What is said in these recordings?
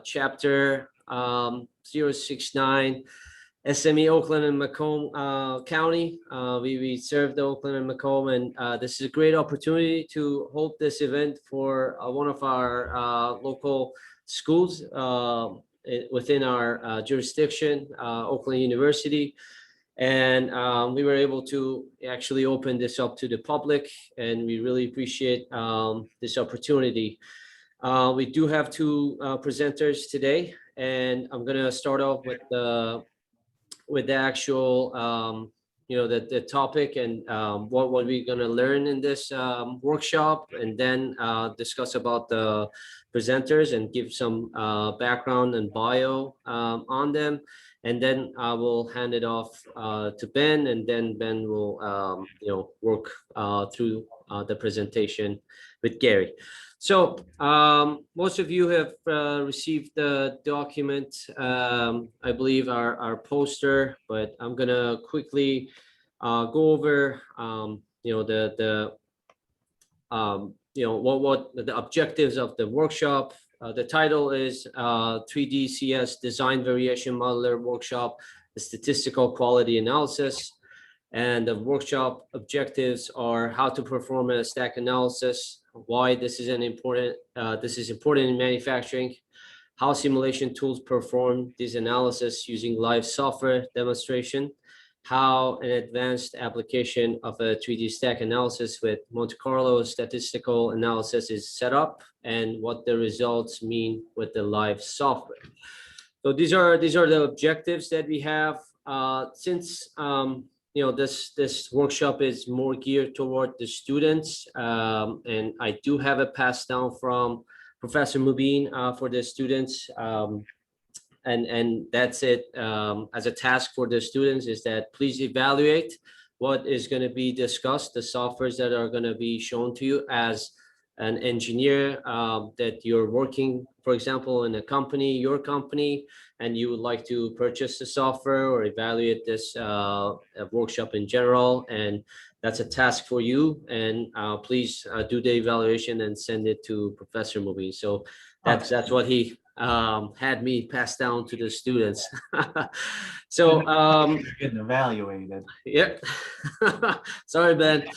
chapter 069, SME Oakland and Macomb County. We serve the Oakland and Macomb, and this is a great opportunity to hold this event for one of our local schools within our jurisdiction, Oakland University. And we were able to actually open this up to the public, and we really appreciate this opportunity. We do have two presenters today, and I'm going to start off with the actual the topic and what we're going to learn in this workshop, and then discuss about the presenters and give some background and bio on them. And then I will hand it off to Ben, and then Ben will work through the presentation with Gary. So most of you have received the document, I believe our poster, but I'm gonna quickly go over what the objectives of the workshop. The title is 3DCS Design Variation Modeler Workshop, the Statistical Quality Analysis. And the workshop objectives are how to perform a stack analysis, why this is important in manufacturing, how simulation tools perform these analysis using live software demonstration, how an advanced application of a 3D stack analysis with Monte Carlo statistical analysis is set up, and what the results mean with the live software. So these are the objectives that we have. Since this workshop is more geared toward the students, and I do have a pass down from Professor Mubin for the students. And that's it. As a task for the students is that please evaluate what is going to be discussed, the softwares that are going to be shown to you as an engineer, that you're working, for example, in a company, your company, and you would like to purchase the software or evaluate this workshop in general. And that's a task for you. And please do the evaluation and send it to Professor Mubin. So that's what he had me pass down to the students. So getting evaluated. Yeah. Sorry, Ben.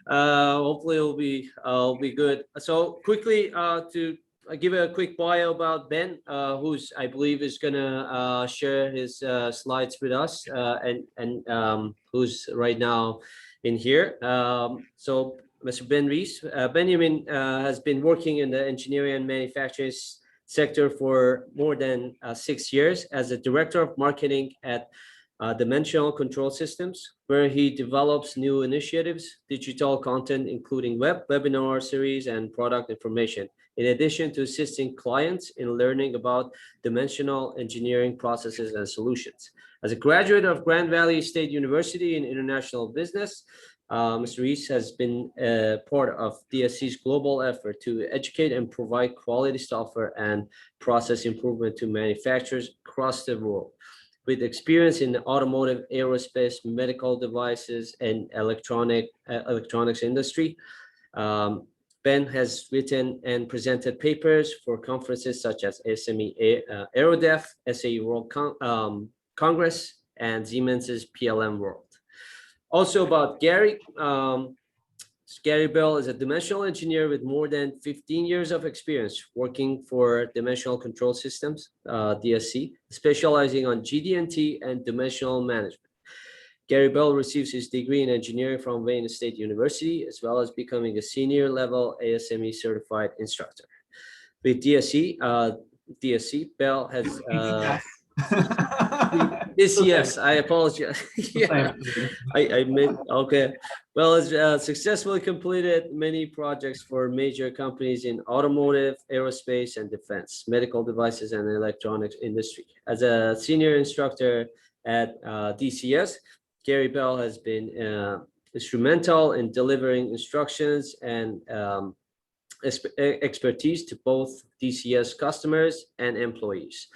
Hopefully it'll be good. So quickly to give a quick bio about Ben, who's I believe is gonna share his slides with us, and who's right now in here. So Mr. Ben Rees, Benjamin has been working in the engineering and manufacturing sector for more than 6 years as a director of marketing at Dimensional Control Systems, where he develops new initiatives, digital content, including webinar series and product information, in addition to assisting clients in learning about dimensional engineering processes and solutions. As a graduate of Grand Valley State University in International Business, Mr. Rees has been part of DSC's global effort to educate and provide quality software and process improvement to manufacturers across the world. With experience in the automotive, aerospace, medical devices, and electronics industry, Ben has written and presented papers for conferences such as SME Aerodef, SAE World Congress, and Siemens's PLM World. Also about Gary, Gary Bell is a dimensional engineer with more than 15 years of experience working for Dimensional Control Systems, DSC, specializing on GD&T and dimensional management. Gary Bell receives his degree in engineering from Wayne State University, as well as becoming a senior level ASME certified instructor. With DSC, Bell has DCS, I apologize. Yeah, I meant, okay. Well, has successfully completed many projects for major companies in automotive, aerospace, and defense, medical devices, and electronics industry. As a senior instructor at DCS, Gary Bell has been instrumental in delivering instructions and expertise to both DCS customers and employees.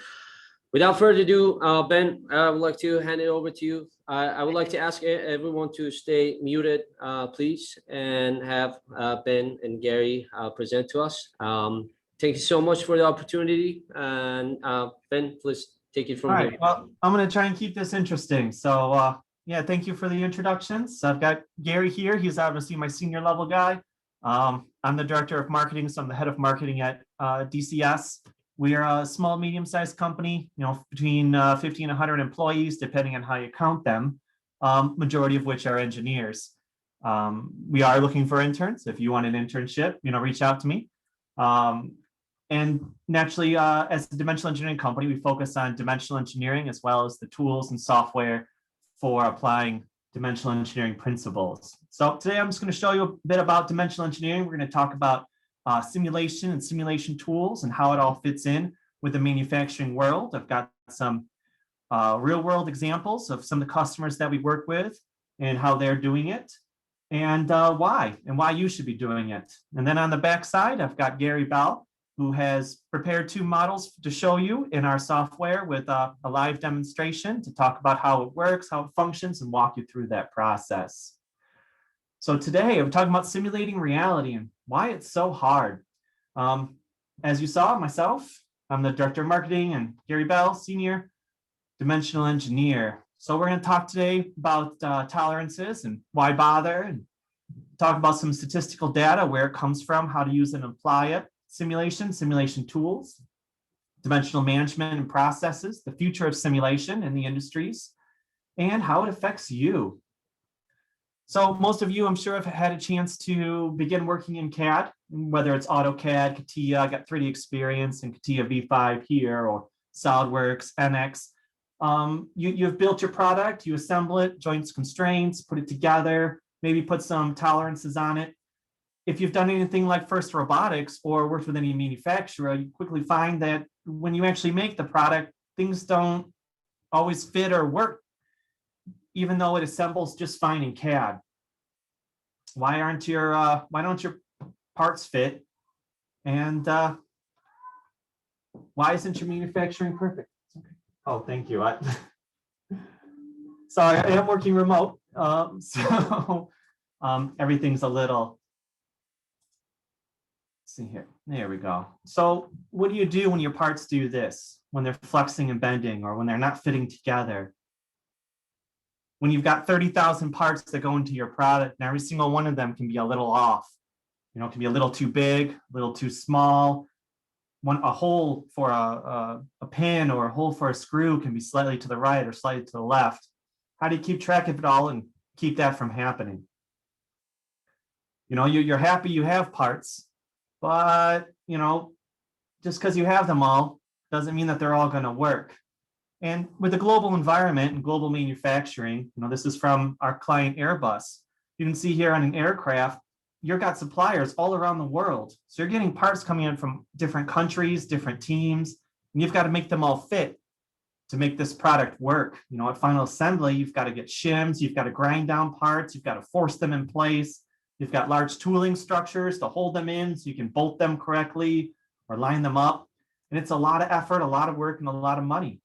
Without further ado, Ben, I would like to hand it over to you. I would like to ask everyone to stay muted, please, and have Ben and Gary present to us. thank you so much for the opportunity. And Ben, please take it from All here. right, well, I'm going to try and keep this interesting. So yeah, thank you for the introductions. So I've got Gary here. He's obviously my senior level guy. I'm the director of marketing, so I'm the head of marketing at DCS. We are a small, medium-sized company, between 50 and 100 employees, depending on how you count them, majority of which are engineers. We are looking for interns. If you want an internship, reach out to me. And naturally, as a dimensional engineering company, we focus on dimensional engineering as well as the tools and software for applying dimensional engineering principles. So today I'm just going to show you a bit about dimensional engineering. We're going to talk about simulation and simulation tools and how it all fits in with the manufacturing world. I've got some real world examples of some of the customers that we work with and how they're doing it and why you should be doing it. And then on the back side, I've got Gary Bell, who has prepared 2 models to show you in our software with a live demonstration to talk about how it works, how it functions, and walk you through that process. So today I'm talking about simulating reality and why it's so hard. As you saw, myself, I'm the director of marketing, and Gary Bell, senior dimensional engineer. So we're going to talk today about tolerances and why bother, and talk about some statistical data, where it comes from, how to use and apply it, simulation tools, dimensional management and processes, the future of simulation in the industries, and how it affects you. So most of you, I'm sure, have had a chance to begin working in CAD, whether it's AutoCAD, CATIA, I got 3D experience in CATIA V5 here, or SolidWorks, NX. You've built your product, you assemble it, joints, constraints, put it together, maybe put some tolerances on it. If you've done anything like FIRST Robotics or worked with any manufacturer, you quickly find that when you actually make the product, things don't always fit or work, even though it assembles just fine in CAD. Why don't your parts fit? And why isn't your manufacturing perfect? Okay. Oh, thank you. Sorry, I am working remote, so everything's a little. See here, there we go. So what do you do when your parts do this, when they're flexing and bending, or when they're not fitting together? When you've got 30,000 parts that go into your product, and every single one of them can be a little off. It can be a little too big, a little too small. A hole for a pin or a hole for a screw can be slightly to the right or slightly to the left. How do you keep track of it all and keep that from happening? You're happy you have parts, but just because you have them all doesn't mean that they're all going to work. And with the global environment and global manufacturing, this is from our client Airbus. You can see here on an aircraft, you've got suppliers all around the world. So you're getting parts coming in from different countries, different teams, and you've got to make them all fit to make this product work. At final assembly, you've got to get shims, you've got to grind down parts, you've got to force them in place. You've got large tooling structures to hold them in so you can bolt them correctly or line them up. And it's a lot of effort, a lot of work, and a lot of money.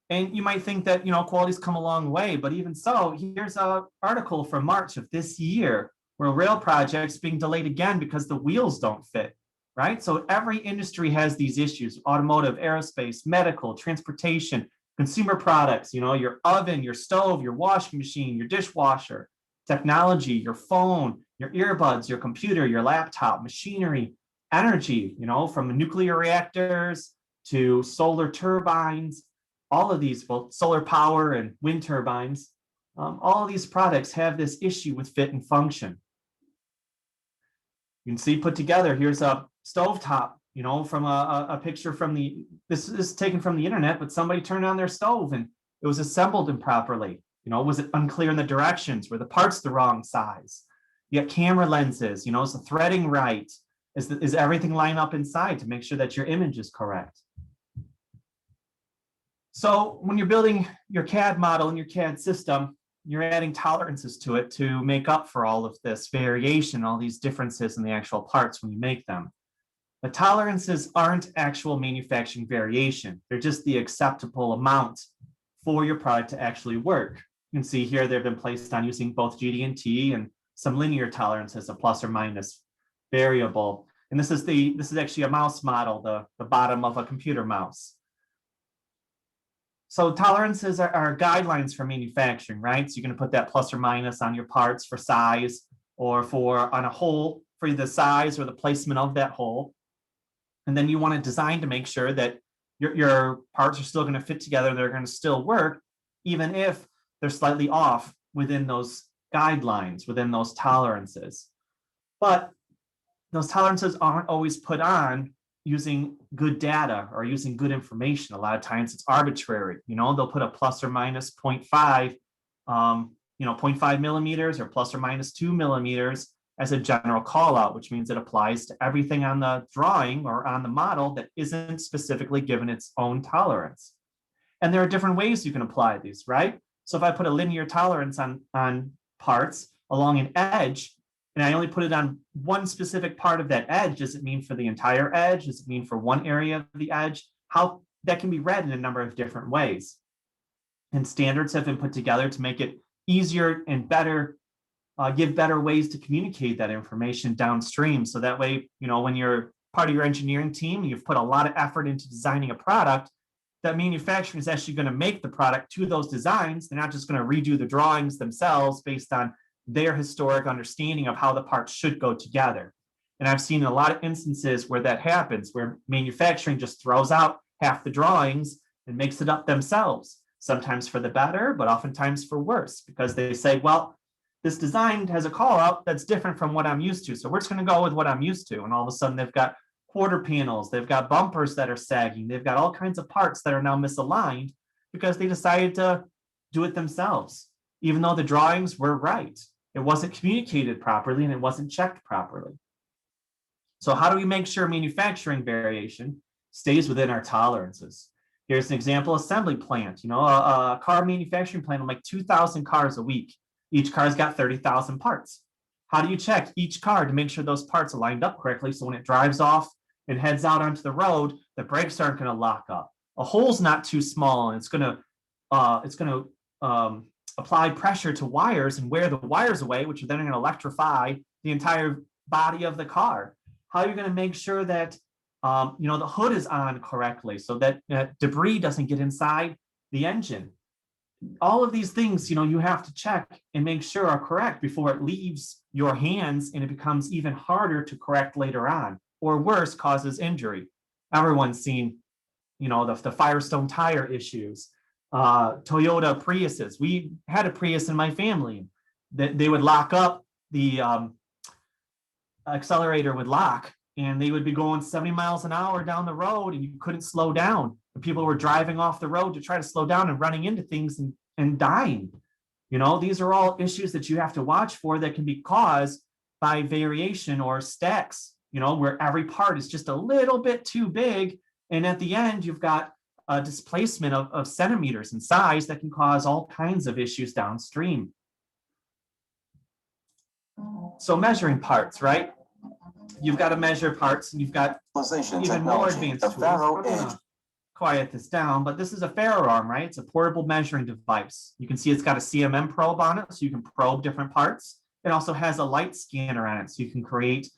And you might think that, quality's come a long way, but even so, here's an article from March of this year where a rail project's being delayed again because the wheels don't fit, right? So every industry has these issues: automotive, aerospace, medical, transportation, consumer products, your oven, your stove, your washing machine, your dishwasher, technology, your phone, your earbuds, your computer, your laptop, machinery, energy, from nuclear reactors to solar turbines, all of these, both solar power and wind turbines, all of these products have this issue with fit and function. You can see put together, here's a stovetop, from a picture from this is taken from the internet, but somebody turned on their stove and it was assembled improperly. Was it unclear in the directions? Were the parts the wrong size? You got camera lenses, is the threading right? Is everything lined up inside to make sure that your image is correct? So when you're building your CAD model and your CAD system, you're adding tolerances to it to make up for all of this variation, all these differences in the actual parts when you make them. The tolerances aren't actual manufacturing variation. They're just the acceptable amount for your product to actually work. You can see here they've been placed on using both GD&T and some linear tolerances, a plus or minus variable. And this is actually a mouse model, the bottom of a computer mouse. So tolerances are guidelines for manufacturing, right? So you're going to put that plus or minus on your parts for size, or on a hole for the size or the placement of that hole. And then you want to design to make sure that your parts are still going to fit together. They're going to still work, even if they're slightly off within those guidelines, within those tolerances. But those tolerances aren't always put on using good data or using good information. A lot of times it's arbitrary. They'll put a plus or minus 0.5, 0.5 millimeters or plus or minus 2 millimeters as a general call out, which means it applies to everything on the drawing or on the model that isn't specifically given its own tolerance. And there are different ways you can apply these, right? So if I put a linear tolerance on parts along an edge, and I only put it on one specific part of that edge, does it mean for the entire edge? Does it mean for one area of the edge? How that can be read in a number of different ways. And standards have been put together to make it easier and better, give better ways to communicate that information downstream. So that way, when you're part of your engineering team, you've put a lot of effort into designing a product, that manufacturing is actually going to make the product to those designs. They're not just going to redo the drawings themselves based on their historic understanding of how the parts should go together. And I've seen a lot of instances where that happens, where manufacturing just throws out half the drawings and makes it up themselves, sometimes for the better, but oftentimes for worse, because they say, well, this design has a call out that's different from what I'm used to. So we're just going to go with what I'm used to. And all of a sudden they've got quarter panels, they've got bumpers that are sagging, they've got all kinds of parts that are now misaligned because they decided to do it themselves, even though the drawings were right. It wasn't communicated properly and it wasn't checked properly. So how do we make sure manufacturing variation stays within our tolerances? Here's an example assembly plant. A car manufacturing plant will make 2,000 cars a week. Each car's got 30,000 parts. How do you check each car to make sure those parts are lined up correctly so when it drives off and heads out onto the road, the brakes aren't going to lock up? A hole's not too small and it's going to apply pressure to wires and wear the wires away, which are then going to electrify the entire body of the car. How are you going to make sure that the hood is on correctly so that debris doesn't get inside the engine? All of these things, you have to check and make sure are correct before it leaves your hands and it becomes even harder to correct later on, or worse, causes injury. Everyone's seen, the Firestone tire issues. Toyota Priuses. We had a Prius in my family that they would lock up, the accelerator would lock and they would be going 70 miles an hour down the road and you couldn't slow down. And people were driving off the road to try to slow down and running into things and dying. These are all issues that you have to watch for that can be caused by variation or stacks, where every part is just a little bit too big. And at the end, you've got a displacement of centimeters in size that can cause all kinds of issues downstream. So measuring parts, right? You've got to measure parts and you've got even more advanced tools. We're gonna quiet this down, but this is a ferro arm, right? It's a portable measuring device. You can see it's got a CMM probe on it, so you can probe different parts. It also has a light scanner on it, so you can create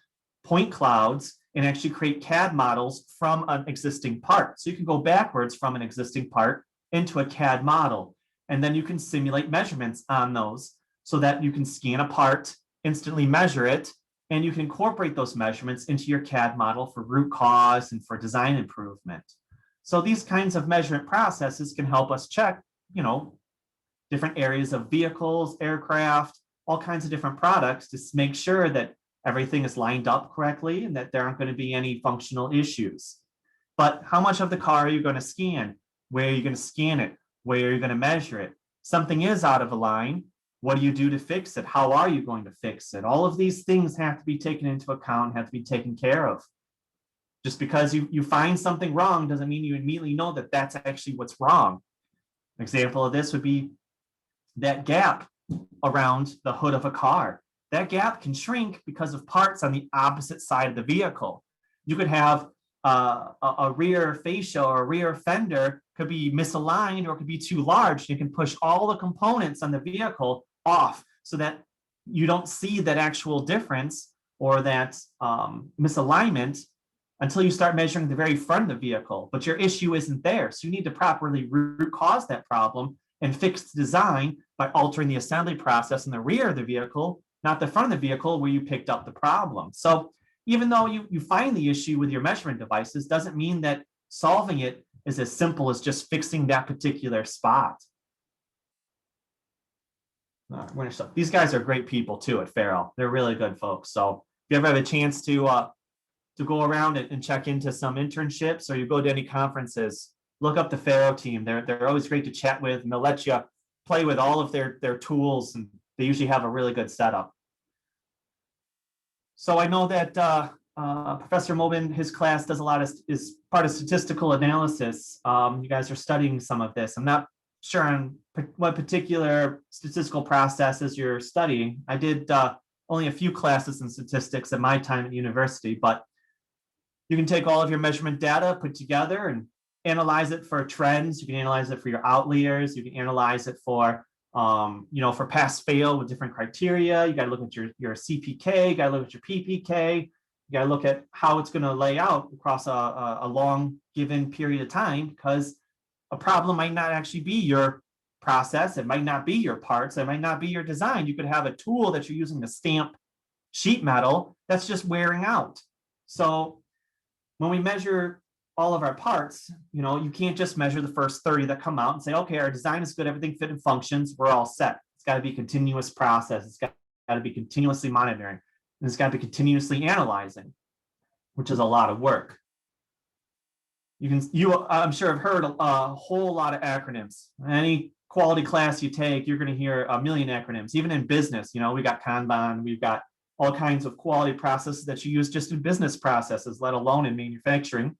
point clouds and actually create CAD models from an existing part. So you can go backwards from an existing part into a CAD model, and then you can simulate measurements on those so that you can scan a part, instantly measure it, and you can incorporate those measurements into your CAD model for root cause and for design improvement. So these kinds of measurement processes can help us check, different areas of vehicles, aircraft, all kinds of different products to make sure that everything is lined up correctly and that there aren't going to be any functional issues. But how much of the car are you going to scan? Where are you going to scan it? Where are you going to measure it? Something is out of a line. What do you do to fix it? How are you going to fix it? All of these things have to be taken into account, have to be taken care of. Just because you find something wrong doesn't mean you immediately know that that's actually what's wrong. An example of this would be that gap around the hood of a car. That gap can shrink because of parts on the opposite side of the vehicle. You could have a rear fascia or a rear fender could be misaligned or could be too large. You can push all the components on the vehicle off so that you don't see that actual difference or that misalignment until you start measuring the very front of the vehicle, but your issue isn't there. So you need to properly root cause that problem and fix the design by altering the assembly process in the rear of the vehicle, not the front of the vehicle where you picked up the problem. So even though you find the issue with your measurement devices, doesn't mean that solving it is as simple as just fixing that particular spot. These guys are great people too at Farrell. They're really good folks. So if you ever have a chance to go around and check into some internships, or you go to any conferences, look up the Farrell team. They're always great to chat with, and they'll let you play with all of their tools, and they usually have a really good setup. So I know that Professor Mobin, his class does a lot of, is part of statistical analysis. You guys are studying some of this. I'm not sure on what particular statistical processes you're studying. I did only a few classes in statistics at my time at university, but you can take all of your measurement data, put together, and analyze it for trends. You can analyze it for your outliers. You can analyze it for for pass fail with different criteria. You got to look at your CPK, you got to look at your PPK, you got to look at how it's going to lay out across a long given period of time, because a problem might not actually be your process. It might not be your parts. It might not be your design. You could have a tool that you're using to stamp sheet metal that's just wearing out. So when we measure all of our parts, you can't just measure the first 30 that come out and say, okay, our design is good, everything fit and functions, we're all set. It's got to be a continuous process. It's got to be continuously monitoring, and it's got to be continuously analyzing, which is a lot of work. I'm sure have heard a whole lot of acronyms. Any quality class you take, you're going to hear a million acronyms. Even in business, we got Kanban, we've got all kinds of quality processes that you use just in business processes, let alone in manufacturing.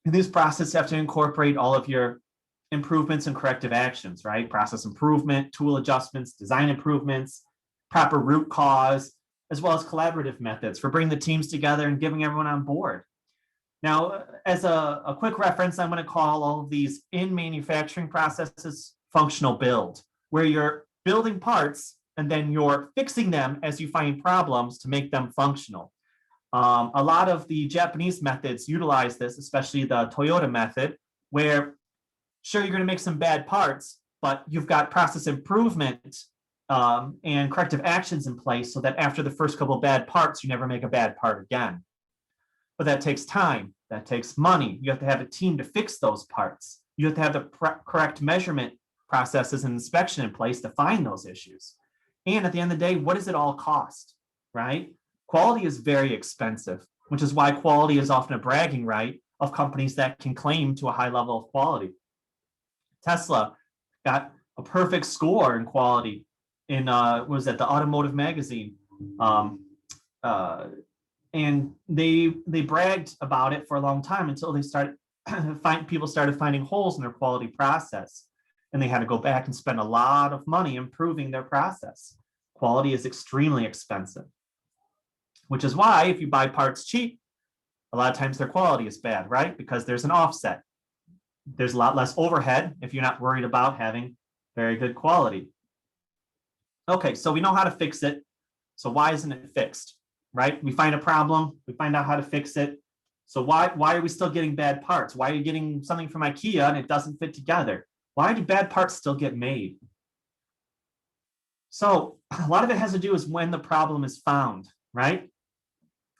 And these processes have to incorporate all of your improvements and corrective actions, right? Process improvement, tool adjustments, design improvements, proper root cause, as well as collaborative methods for bringing the teams together and getting everyone on board. Now, as a quick reference, I'm going to call all of these in manufacturing processes functional build, where you're building parts and then you're fixing them as you find problems to make them functional. A lot of the Japanese methods utilize this, especially the Toyota method, where sure, you're going to make some bad parts, but you've got process improvement and corrective actions in place so that after the first couple of bad parts, you never make a bad part again. But that takes time, that takes money. You have to have a team to fix those parts. You have to have the correct measurement processes and inspection in place to find those issues. And at the end of the day, what does it all cost, right? Quality is very expensive, which is why quality is often a bragging right of companies that can claim to a high level of quality. Tesla got a perfect score in quality in was that the Automotive Magazine, and they bragged about it for a long time until they started people started finding holes in their quality process, and they had to go back and spend a lot of money improving their process. Quality is extremely expensive, which is why if you buy parts cheap, a lot of times their quality is bad, right? Because there's an offset. There's a lot less overhead if you're not worried about having very good quality. Okay, so we know how to fix it. So why isn't it fixed, right? We find a problem, we find out how to fix it. So why are we still getting bad parts? Why are you getting something from IKEA and it doesn't fit together? Why do bad parts still get made? So a lot of it has to do with when the problem is found, right?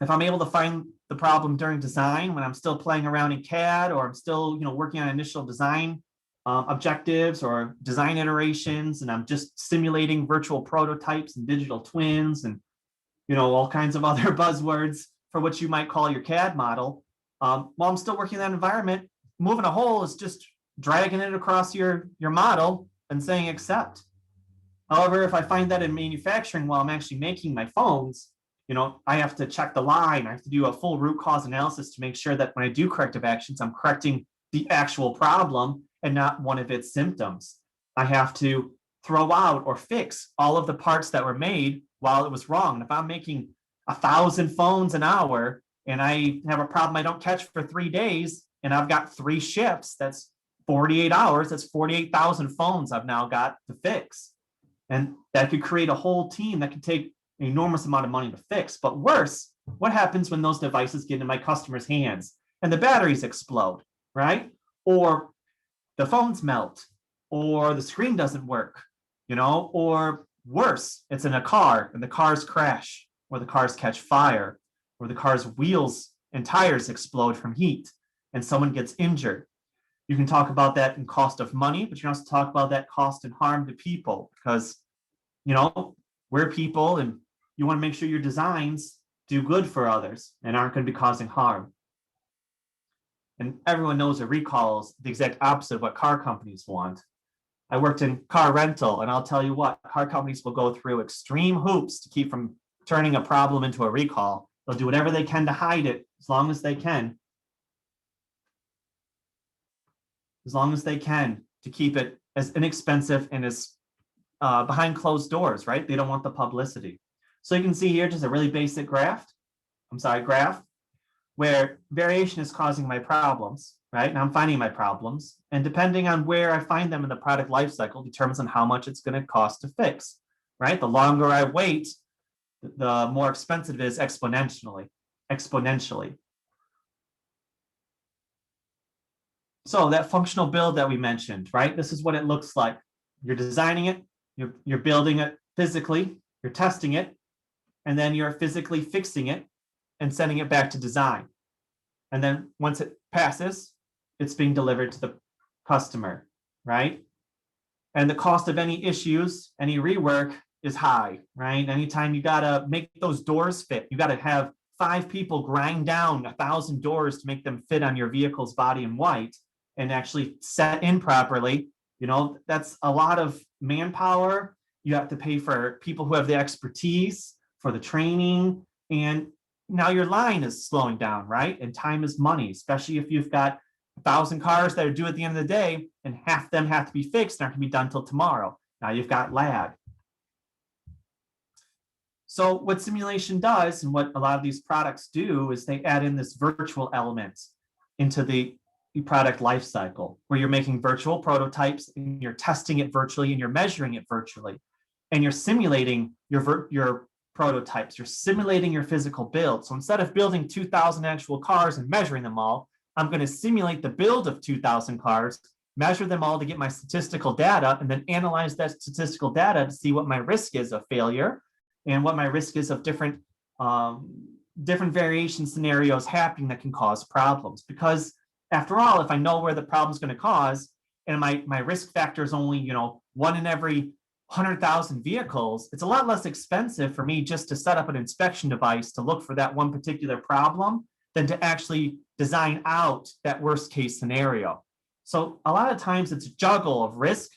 If I'm able to find the problem during design, when I'm still playing around in CAD, or I'm still working on initial design objectives or design iterations, and I'm just simulating virtual prototypes and digital twins and all kinds of other buzzwords for what you might call your CAD model. While I'm still working in that environment, moving a hole is just dragging it across your model and saying accept. However, if I find that in manufacturing while I'm actually making my phones, I have to check the line. I have to do a full root cause analysis to make sure that when I do corrective actions, I'm correcting the actual problem and not one of its symptoms. I have to throw out or fix all of the parts that were made while it was wrong. If I'm making 1,000 phones an hour and I have a problem I don't catch for 3 days, and I've got 3 shifts, that's 48 hours, that's 48,000 phones I've now got to fix. And that could create a whole team that could take an enormous amount of money to fix. But worse, what happens when those devices get into my customer's hands and the batteries explode, right? Or the phones melt, or the screen doesn't work, or worse, it's in a car and the cars crash, or the cars catch fire, or the car's wheels and tires explode from heat and someone gets injured. You can talk about that in cost of money, but you can also talk about that cost and harm to people because, we're people and you want to make sure your designs do good for others and aren't going to be causing harm. And everyone knows a recall is the exact opposite of what car companies want. I worked in car rental, and I'll tell you what, car companies will go through extreme hoops to keep from turning a problem into a recall. They'll do whatever they can to hide it as long as they can. As long as they can to keep it as inexpensive and as behind closed doors, right? They don't want the publicity. So you can see here just a really basic graph, where variation is causing my problems, right? And I'm finding my problems. And depending on where I find them in the product lifecycle determines on how much it's going to cost to fix, right? The longer I wait, the more expensive it is exponentially. So that functional build that we mentioned, right? This is what it looks like. You're designing it, you're building it physically, you're testing it, and then you're physically fixing it and sending it back to design. And then once it passes, it's being delivered to the customer, right? And the cost of any issues, any rework is high, right? Anytime you gotta make those doors fit, you gotta have 5 people grind down 1,000 doors to make them fit on your vehicle's body in white and actually set in properly. That's a lot of manpower. You have to pay for people who have the expertise, for the training, and now your line is slowing down, right? And time is money, especially if you've got 1,000 cars that are due at the end of the day and half them have to be fixed and aren't going to be done till tomorrow. Now you've got lag. So what simulation does and what a lot of these products do is they add in this virtual element into the product lifecycle where you're making virtual prototypes and you're testing it virtually and you're measuring it virtually and you're simulating your prototypes. You're simulating your physical build. So instead of building 2,000 actual cars and measuring them all, I'm going to simulate the build of 2,000 cars, measure them all to get my statistical data, and then analyze that statistical data to see what my risk is of failure and what my risk is of different variation scenarios happening that can cause problems. Because after all, if I know where the problem is going to cause and my risk factor is only 1 in every 100,000 vehicles, it's a lot less expensive for me just to set up an inspection device to look for that one particular problem than to actually design out that worst case scenario. So a lot of times it's a juggle of risk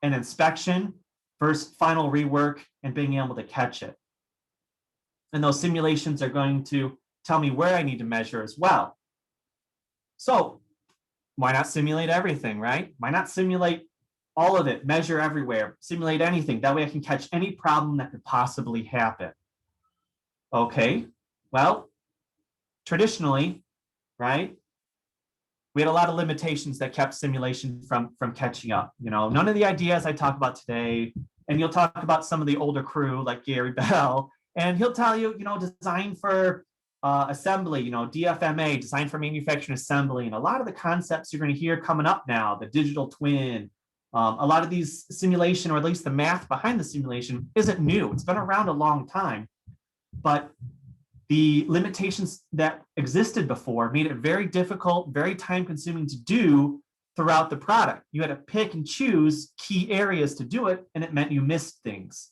and inspection versus final rework and being able to catch it. And those simulations are going to tell me where I need to measure as well. So why not simulate everything, right? Why not simulate all of it, measure everywhere, simulate anything. That way I can catch any problem that could possibly happen. Okay, well, traditionally, right, we had a lot of limitations that kept simulation from catching up. None of the ideas I talk about today, and you'll talk about some of the older crew like Gary Bell, and he'll tell you, design for assembly, DFMA, design for manufacturing assembly, and a lot of the concepts you're going to hear coming up now, the digital twin, a lot of these simulation, or at least the math behind the simulation, isn't new. It's been around a long time, but the limitations that existed before made it very difficult, very time-consuming to do throughout the product. You had to pick and choose key areas to do it, and it meant you missed things.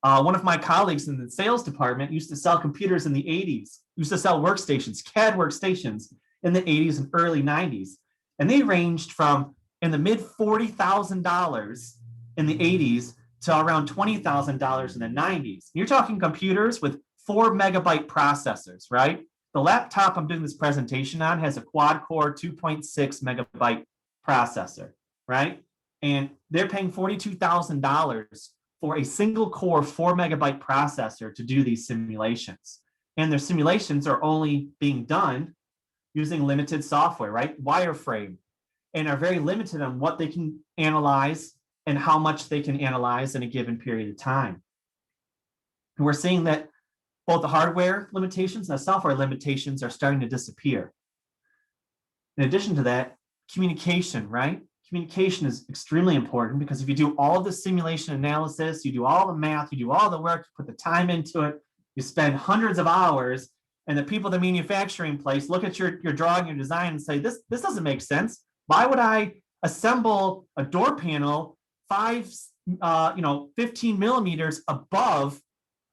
One of my colleagues in the sales department used to sell computers in the 80s, used to sell workstations, CAD workstations in the 80s and early 90s. And they ranged from in the mid $40,000 in the 80s to around $20,000 in the 90s. You're talking computers with 4 megabyte processors, right? The laptop I'm doing this presentation on has a quad core 2.6 megabyte processor, right? And they're paying $42,000 for a single core 4 megabyte processor to do these simulations. And their simulations are only being done using limited software, right? Wireframe, and are very limited on what they can analyze and how much they can analyze in a given period of time. And we're seeing that both the hardware limitations and the software limitations are starting to disappear. In addition to that, communication, right? Communication is extremely important because if you do all of the simulation analysis, you do all the math, you do all the work, you put the time into it, you spend hundreds of hours, and the people at the manufacturing place look at your drawing, your design, and say, this doesn't make sense. Why would I assemble a door panel 15 millimeters above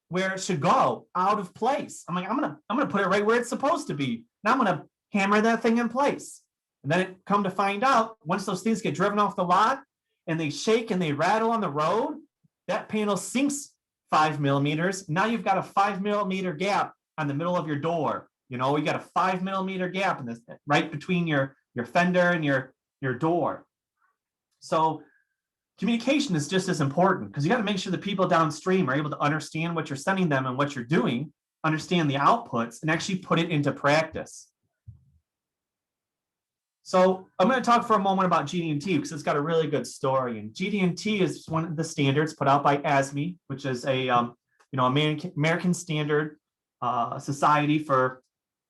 where it should go, out of place? I'm like, I'm gonna put it right where it's supposed to be. Now I'm gonna hammer that thing in place. And then it come to find out, once those things get driven off the lot and they shake and they rattle on the road, that panel sinks 5 millimeters. Now you've got a 5 millimeter gap on the middle of your door. You got a 5 millimeter gap in this, right between your fender and your door. So communication is just as important because you got to make sure the people downstream are able to understand what you're sending them and what you're doing, understand the outputs, and actually put it into practice. So I'm going to talk for a moment about GD&T because it's got a really good story. And GD&T is one of the standards put out by ASME, which is a American Standard Society for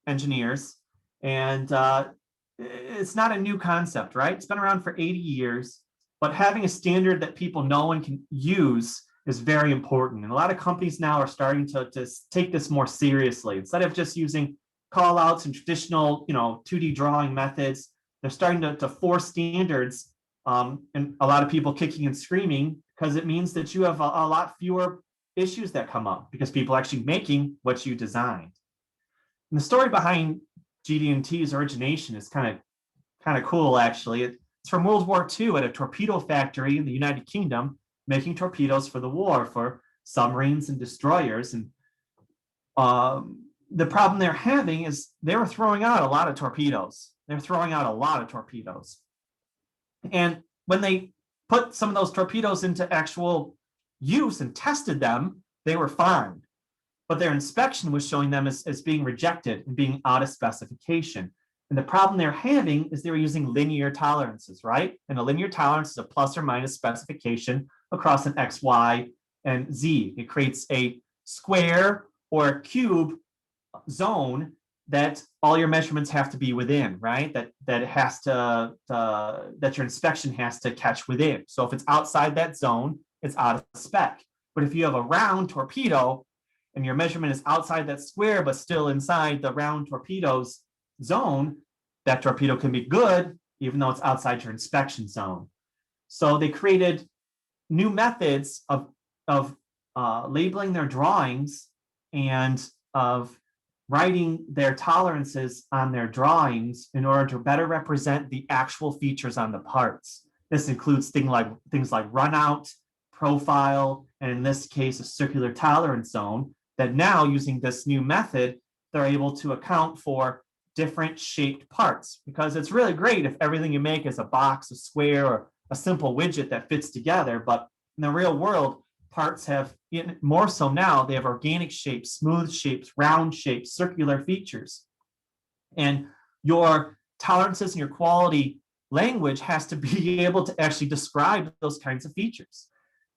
Engineers. And it's not a new concept, right? It's been around for 80 years, but having a standard that people know and can use is very important. And a lot of companies now are starting to take this more seriously. Instead of just using call outs and traditional, 2D drawing methods, they're starting to force standards, and a lot of people kicking and screaming because it means that you have a lot fewer issues that come up because people are actually making what you designed. And the story behind GD&T's origination is kind of cool, actually. It's from World War II at a torpedo factory in the United Kingdom, making torpedoes for the war for submarines and destroyers. And the problem they're having is they were throwing out a lot of torpedoes. They're throwing out a lot of torpedoes. And when they put some of those torpedoes into actual use and tested them, they were fine. But their inspection was showing them as being rejected and being out of specification. And the problem they're having is they were using linear tolerances, right? And a linear tolerance is a plus or minus specification across an X, Y, and Z. It creates a square or a cube zone that all your measurements have to be within, right? That has to that your inspection has to catch within. So if it's outside that zone, it's out of spec. But if you have a round torpedo and your measurement is outside that square but still inside the round torpedo's zone, that torpedo can be good even though it's outside your inspection zone. So they created new methods of labeling their drawings and of writing their tolerances on their drawings in order to better represent the actual features on the parts. This includes things like runout, profile, and in this case, a circular tolerance zone that now using this new method, they're able to account for different shaped parts because it's really great if everything you make is a box, a square, or a simple widget that fits together. But in the real world, parts have, more so now, they have organic shapes, smooth shapes, round shapes, circular features. And your tolerances and your quality language has to be able to actually describe those kinds of features.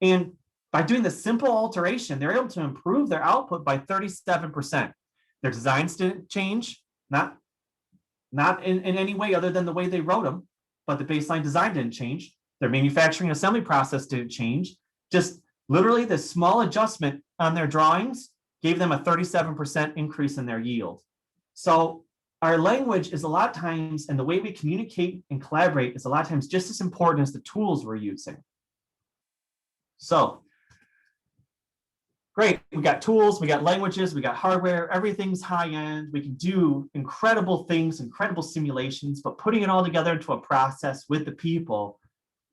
And by doing this simple alteration, they're able to improve their output by 37%. Their designs didn't change, not in any way other than the way they wrote them, but the baseline design didn't change. Their manufacturing assembly process didn't change. Just literally this small adjustment on their drawings gave them a 37% increase in their yield. So our language is a lot of times, and the way we communicate and collaborate is a lot of times just as important as the tools we're using. So great, we got tools, we got languages, we got hardware, everything's high end. We can do incredible things, incredible simulations, but putting it all together into a process with the people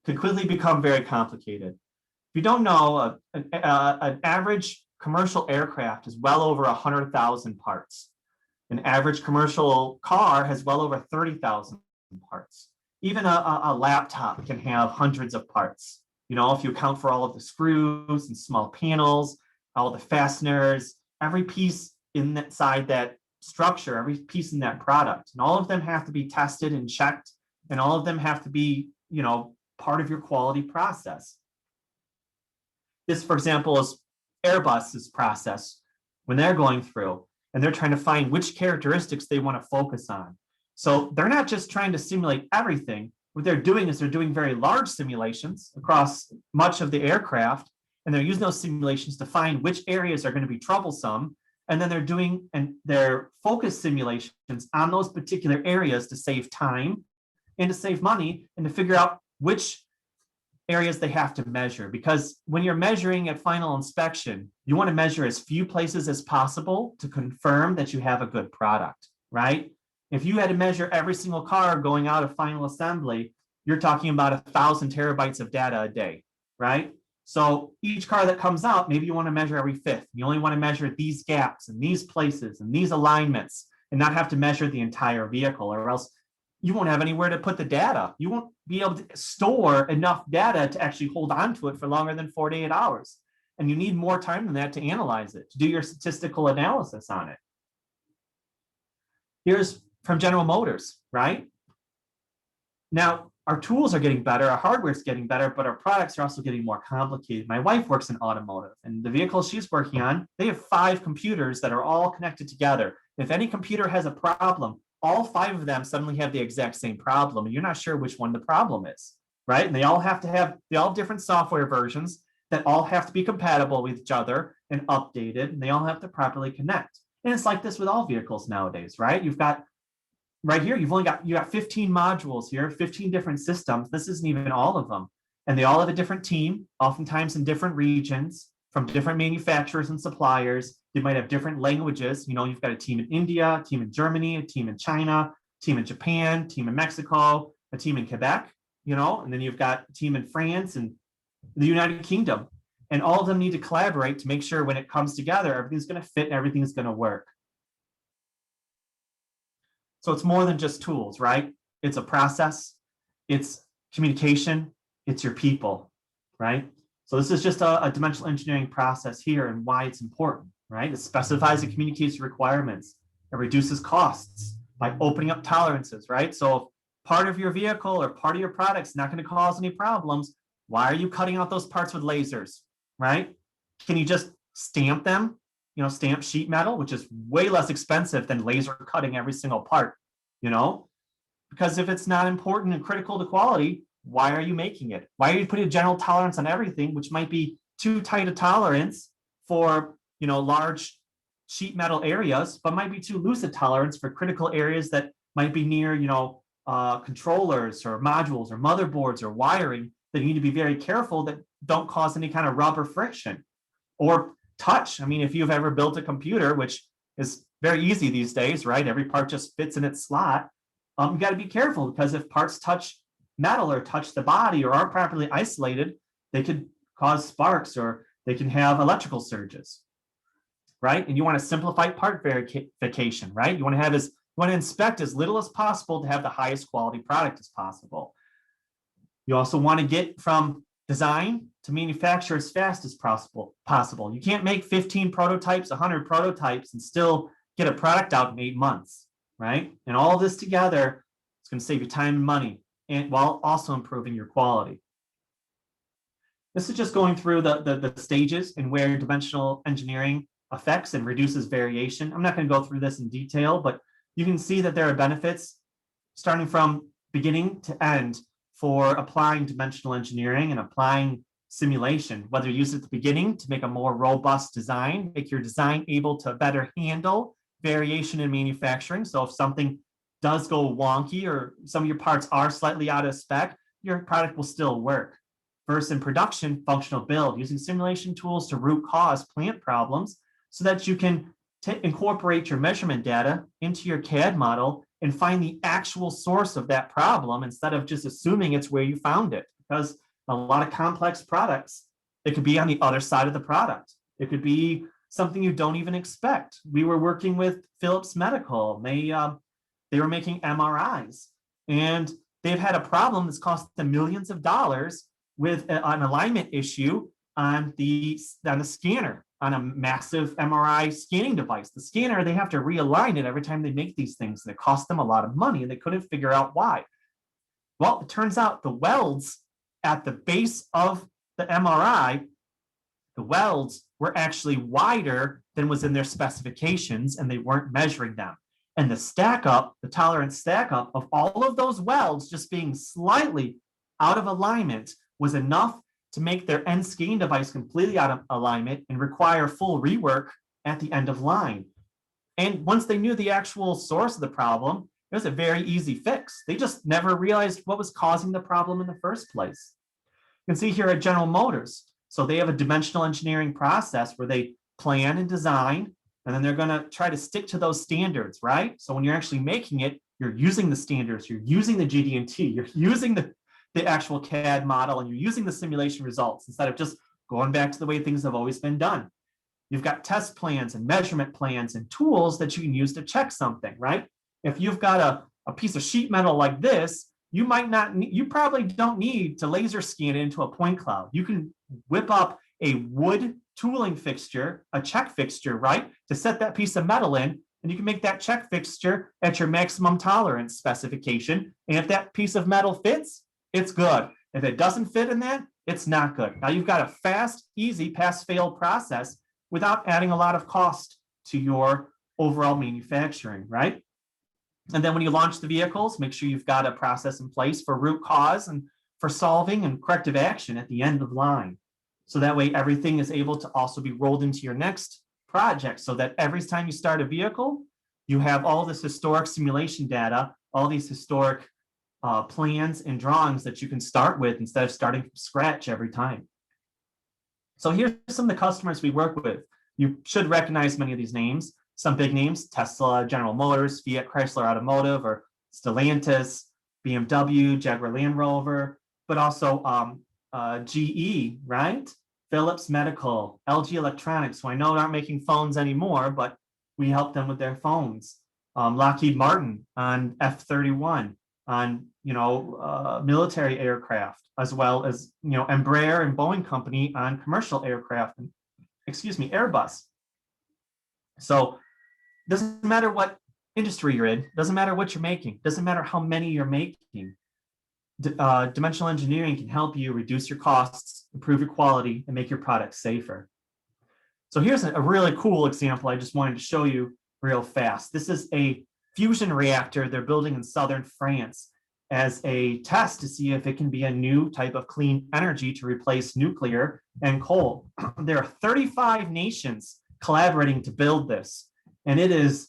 can quickly become very complicated. If you don't know, an average commercial aircraft is well over 100,000 parts. An average commercial car has well over 30,000 parts. Even a laptop can have hundreds of parts. If you account for all of the screws and small panels, all the fasteners, every piece inside that structure, every piece in that product, and all of them have to be tested and checked, and all of them have to be, part of your quality process. This, for example, is Airbus's process when they're going through and they're trying to find which characteristics they want to focus on. So they're not just trying to simulate everything. What they're doing is they're doing very large simulations across much of the aircraft, and they're using those simulations to find which areas are going to be troublesome. And then they're doing their focus simulations on those particular areas to save time and to save money and to figure out which areas they have to measure. Because when you're measuring at final inspection, you want to measure as few places as possible to confirm that you have a good product, right? If you had to measure every single car going out of final assembly, you're talking about 1,000 terabytes of data a day, right? So each car that comes out, maybe you want to measure every fifth. You only want to measure these gaps and these places and these alignments and not have to measure the entire vehicle, or else you won't have anywhere to put the data. You won't be able to store enough data to actually hold on to it for longer than 48 hours. And you need more time than that to analyze it, to do your statistical analysis on it. Here's from General Motors, right? Now, our tools are getting better, our hardware is getting better, but our products are also getting more complicated. My wife works in automotive, and the vehicle she's working on, they have 5 computers that are all connected together. If any computer has a problem, all 5 of them suddenly have the exact same problem, and you're not sure which one the problem is, right? And they all have different software versions that all have to be compatible with each other and updated, and they all have to properly connect. And it's like this with all vehicles nowadays, right? You've got right here, you got 15 modules here, 15 different systems. This isn't even all of them. And they all have a different team, oftentimes in different regions, from different manufacturers and suppliers. They might have different languages. You know, you've got a team in India, a team in Germany, a team in China, a team in Japan, a team in Mexico, a team in Quebec, you know, and then you've got a team in France and the United Kingdom. And all of them need to collaborate to make sure when it comes together, everything's going to fit and everything's going to work. So it's more than just tools, right? It's a process, it's communication, it's your people, right? So this is just a dimensional engineering process here and why it's important, right? It specifies and communicates requirements. It reduces costs by opening up tolerances, right? So if part of your vehicle or part of your product is not going to cause any problems, why are you cutting out those parts with lasers, right? Can you just stamp them? You know, stamp sheet metal, which is way less expensive than laser cutting every single part, you know, because if it's not important and critical to quality, why are you making it? Why are you putting a general tolerance on everything, which might be too tight a tolerance for, you know, large sheet metal areas, but might be too loose a tolerance for critical areas that might be near, you know, controllers or modules or motherboards or wiring that you need to be very careful that don't cause any kind of rub or friction or touch. I mean, if you've ever built a computer, which is very easy these days, right? Every part just fits in its slot. You got to be careful because if parts touch metal or touch the body or aren't properly isolated, they could cause sparks or they can have electrical surges, right? And you want to simplify part verification, right? You want to inspect as little as possible to have the highest quality product as possible. You also want to get from design to manufacture as fast as possible. You can't make 15 prototypes, 100 prototypes, and still get a product out in 8 months, right? And all of this together, it's going to save you time and money, and while also improving your quality. This is just going through the stages and where dimensional engineering affects and reduces variation. I'm not going to go through this in detail, but you can see that there are benefits starting from beginning to end for applying dimensional engineering and applying simulation, whether you use it at the beginning to make a more robust design, make your design able to better handle variation in manufacturing. So if something does go wonky or some of your parts are slightly out of spec, your product will still work. Versus in production, functional build, using simulation tools to root cause plant problems so that you can incorporate your measurement data into your CAD model and find the actual source of that problem instead of just assuming it's where you found it. Because a lot of complex products, it could be on the other side of the product. It could be something you don't even expect. We were working with Philips Medical. They were making MRIs, and they've had a problem that's cost them millions of dollars with an alignment issue on the scanner, on a massive MRI scanning device. The scanner, they have to realign it every time they make these things, and it costs them a lot of money, and they couldn't figure out why. Well, it turns out the welds at the base of the MRI, the welds were actually wider than was in their specifications, and they weren't measuring them. And the stack up, the tolerance stack up of all of those welds just being slightly out of alignment was enough to make their end scaling device completely out of alignment and require full rework at the end of line. And once they knew the actual source of the problem, it was a very easy fix. They just never realized what was causing the problem in the first place. You can see here at General Motors. So they have a dimensional engineering process where they plan and design, and then they're going to try to stick to those standards, right? So when you're actually making it, you're using the standards, you're using the GD&T, you're using the actual CAD model, and you're using the simulation results instead of just going back to the way things have always been done. You've got test plans and measurement plans and tools that you can use to check something, right? If you've got a piece of sheet metal like this, you probably don't need to laser scan it into a point cloud. You can whip up a wood tooling fixture, a check fixture, right, to set that piece of metal in, and you can make that check fixture at your maximum tolerance specification. And if that piece of metal fits, it's good. If it doesn't fit in that, it's not good. Now you've got a fast, easy pass-fail process without adding a lot of cost to your overall manufacturing, right? And then when you launch the vehicles, make sure you've got a process in place for root cause and for solving and corrective action at the end of line. So that way everything is able to also be rolled into your next project, so that every time you start a vehicle, you have all this historic simulation data, all these historic plans and drawings that you can start with instead of starting from scratch every time. So here's some of the customers we work with. You should recognize many of these names. Some big names: Tesla, General Motors, Fiat Chrysler Automotive, or Stellantis, BMW, Jaguar Land Rover, but also GE, right? Philips Medical, LG Electronics, who I know aren't making phones anymore, but we help them with their phones. Lockheed Martin on F-31, on military aircraft, as well as Embraer and Boeing Company on commercial aircraft, and Airbus. So doesn't matter what industry you're in, doesn't matter what you're making, doesn't matter how many you're making. Dimensional engineering can help you reduce your costs, improve your quality, and make your product safer. So here's a really cool example I just wanted to show you real fast. This is a fusion reactor they're building in southern France as a test to see if it can be a new type of clean energy to replace nuclear and coal. There are 35 nations collaborating to build this, and it is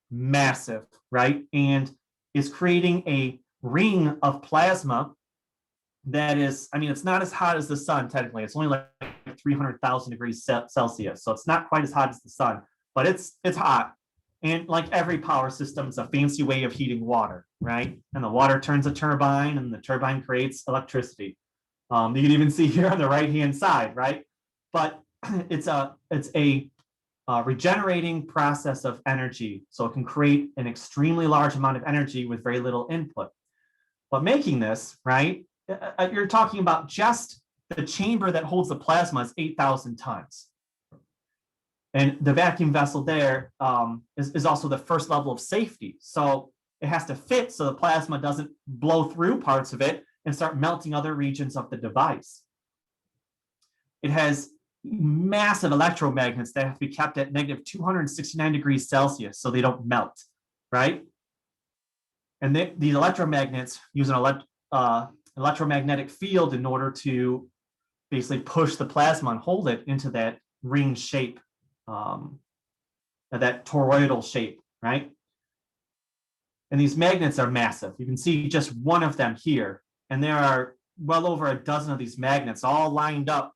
massive, right? And is creating a ring of plasma that is, it's not as hot as the sun technically. It's only like 300,000 degrees Celsius. So it's not quite as hot as the sun, but it's hot. And like every power system, it's a fancy way of heating water, right? And the water turns a turbine, and the turbine creates electricity. You can even see here on the right-hand side, right? But it's a regenerating process of energy. So it can create an extremely large amount of energy with very little input. But making this, right, you're talking about just the chamber that holds the plasma is 8,000 tons. And the vacuum vessel there is also the first level of safety. So it has to fit so the plasma doesn't blow through parts of it and start melting other regions of the device. It has massive electromagnets that have to be kept at negative 269 degrees Celsius so they don't melt, right? And these electromagnets use an electromagnetic field in order to basically push the plasma and hold it into that ring shape, that toroidal shape, right? And these magnets are massive. You can see just one of them here, and there are well over a dozen of these magnets all lined up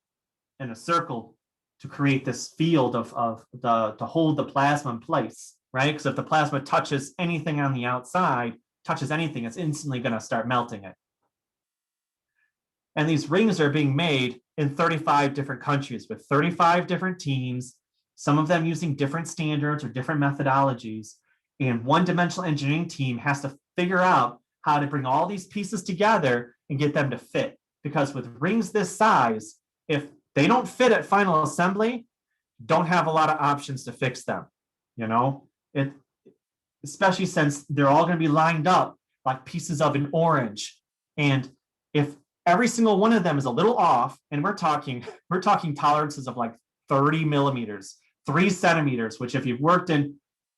in a circle to create this field to hold the plasma in place, right? Because if the plasma touches anything on the outside, touches anything, it's instantly going to start melting it. And these rings are being made in 35 different countries with 35 different teams, some of them using different standards or different methodologies. And one dimensional engineering team has to figure out how to bring all these pieces together and get them to fit. Because with rings this size, if they don't fit at final assembly, don't have a lot of options to fix them. Especially since they're all going to be lined up like pieces of an orange. And if every single one of them is a little off, and we're talking tolerances of like 30 millimeters, 3 centimeters, which if you've worked in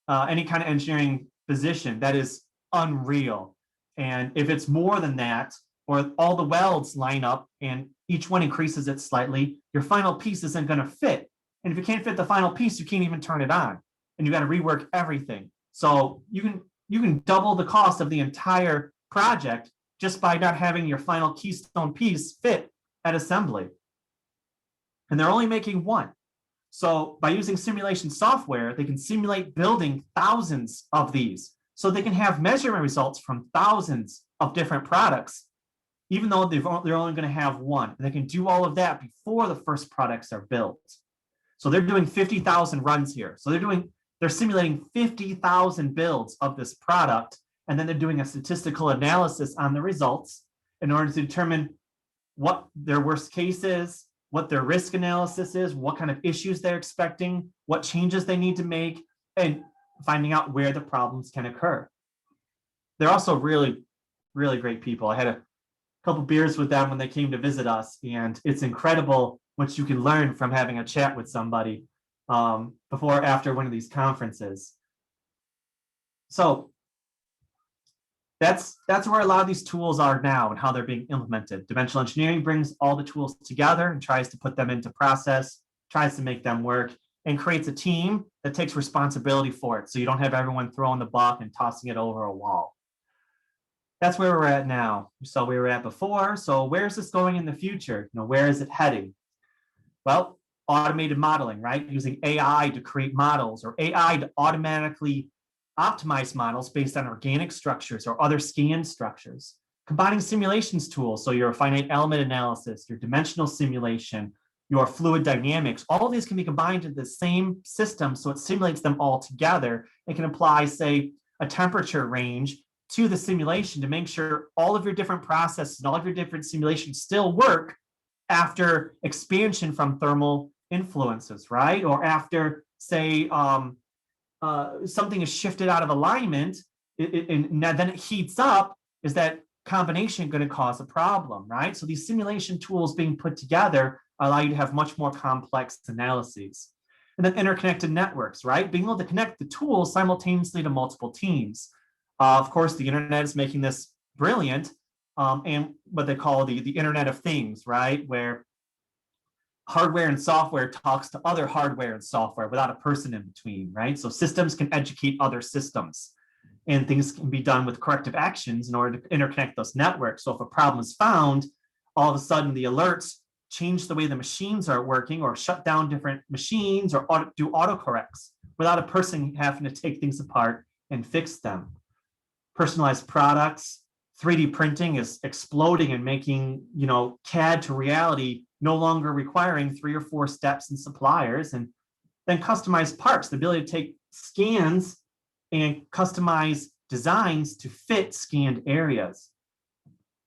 any kind of engineering position, that is unreal. And if it's more than that, or all the welds line up and each one increases it slightly, your final piece isn't going to fit. And if you can't fit the final piece, you can't even turn it on, and you got to rework everything. So you can double the cost of the entire project just by not having your final keystone piece fit at assembly. And they're only making one. So by using simulation software, they can simulate building thousands of these. So they can have measurement results from thousands of different products, even though they're only going to have one. And they can do all of that before the first products are built. So they're doing 50,000 runs here. So they're simulating 50,000 builds of this product, and then they're doing a statistical analysis on the results in order to determine what their worst case is, what their risk analysis is, what kind of issues they're expecting, what changes they need to make, and finding out where the problems can occur. They're also really, really great people. I had a couple beers with them when they came to visit us, and it's incredible what you can learn from having a chat with somebody before or after one of these conferences. So that's where a lot of these tools are now and how they're being implemented. Dimensional engineering brings all the tools together and tries to put them into process, tries to make them work, and creates a team that takes responsibility for it. So you don't have everyone throwing the buck and tossing it over a wall. That's where we're at now. So we were at before. So where's this going in the future? Where is it heading? Well, automated modeling, right? Using AI to create models, or AI to automatically optimize models based on organic structures or other scan structures. Combining simulations tools, so your finite element analysis, your dimensional simulation, your fluid dynamics, all of these can be combined into the same system, so it simulates them all together. It can apply, say, a temperature range to the simulation to make sure all of your different processes and all of your different simulations still work after expansion from thermal influences, right? Or after, say, something is shifted out of alignment, and then it heats up. Is that combination going to cause a problem, right? So these simulation tools being put together allow you to have much more complex analyses. And then interconnected networks, right? Being able to connect the tools simultaneously to multiple teams. Of course, the internet is making this brilliant, and what they call the Internet of Things, right? Where hardware and software talks to other hardware and software without a person in between, right? So systems can educate other systems, and things can be done with corrective actions in order to interconnect those networks. So if a problem is found, all of a sudden the alerts change the way the machines are working, or shut down different machines, or do autocorrects without a person having to take things apart and fix them. Personalized products, 3D printing is exploding and making, CAD to reality, no longer requiring 3 or 4 steps in suppliers. And then customized parts, the ability to take scans and customize designs to fit scanned areas.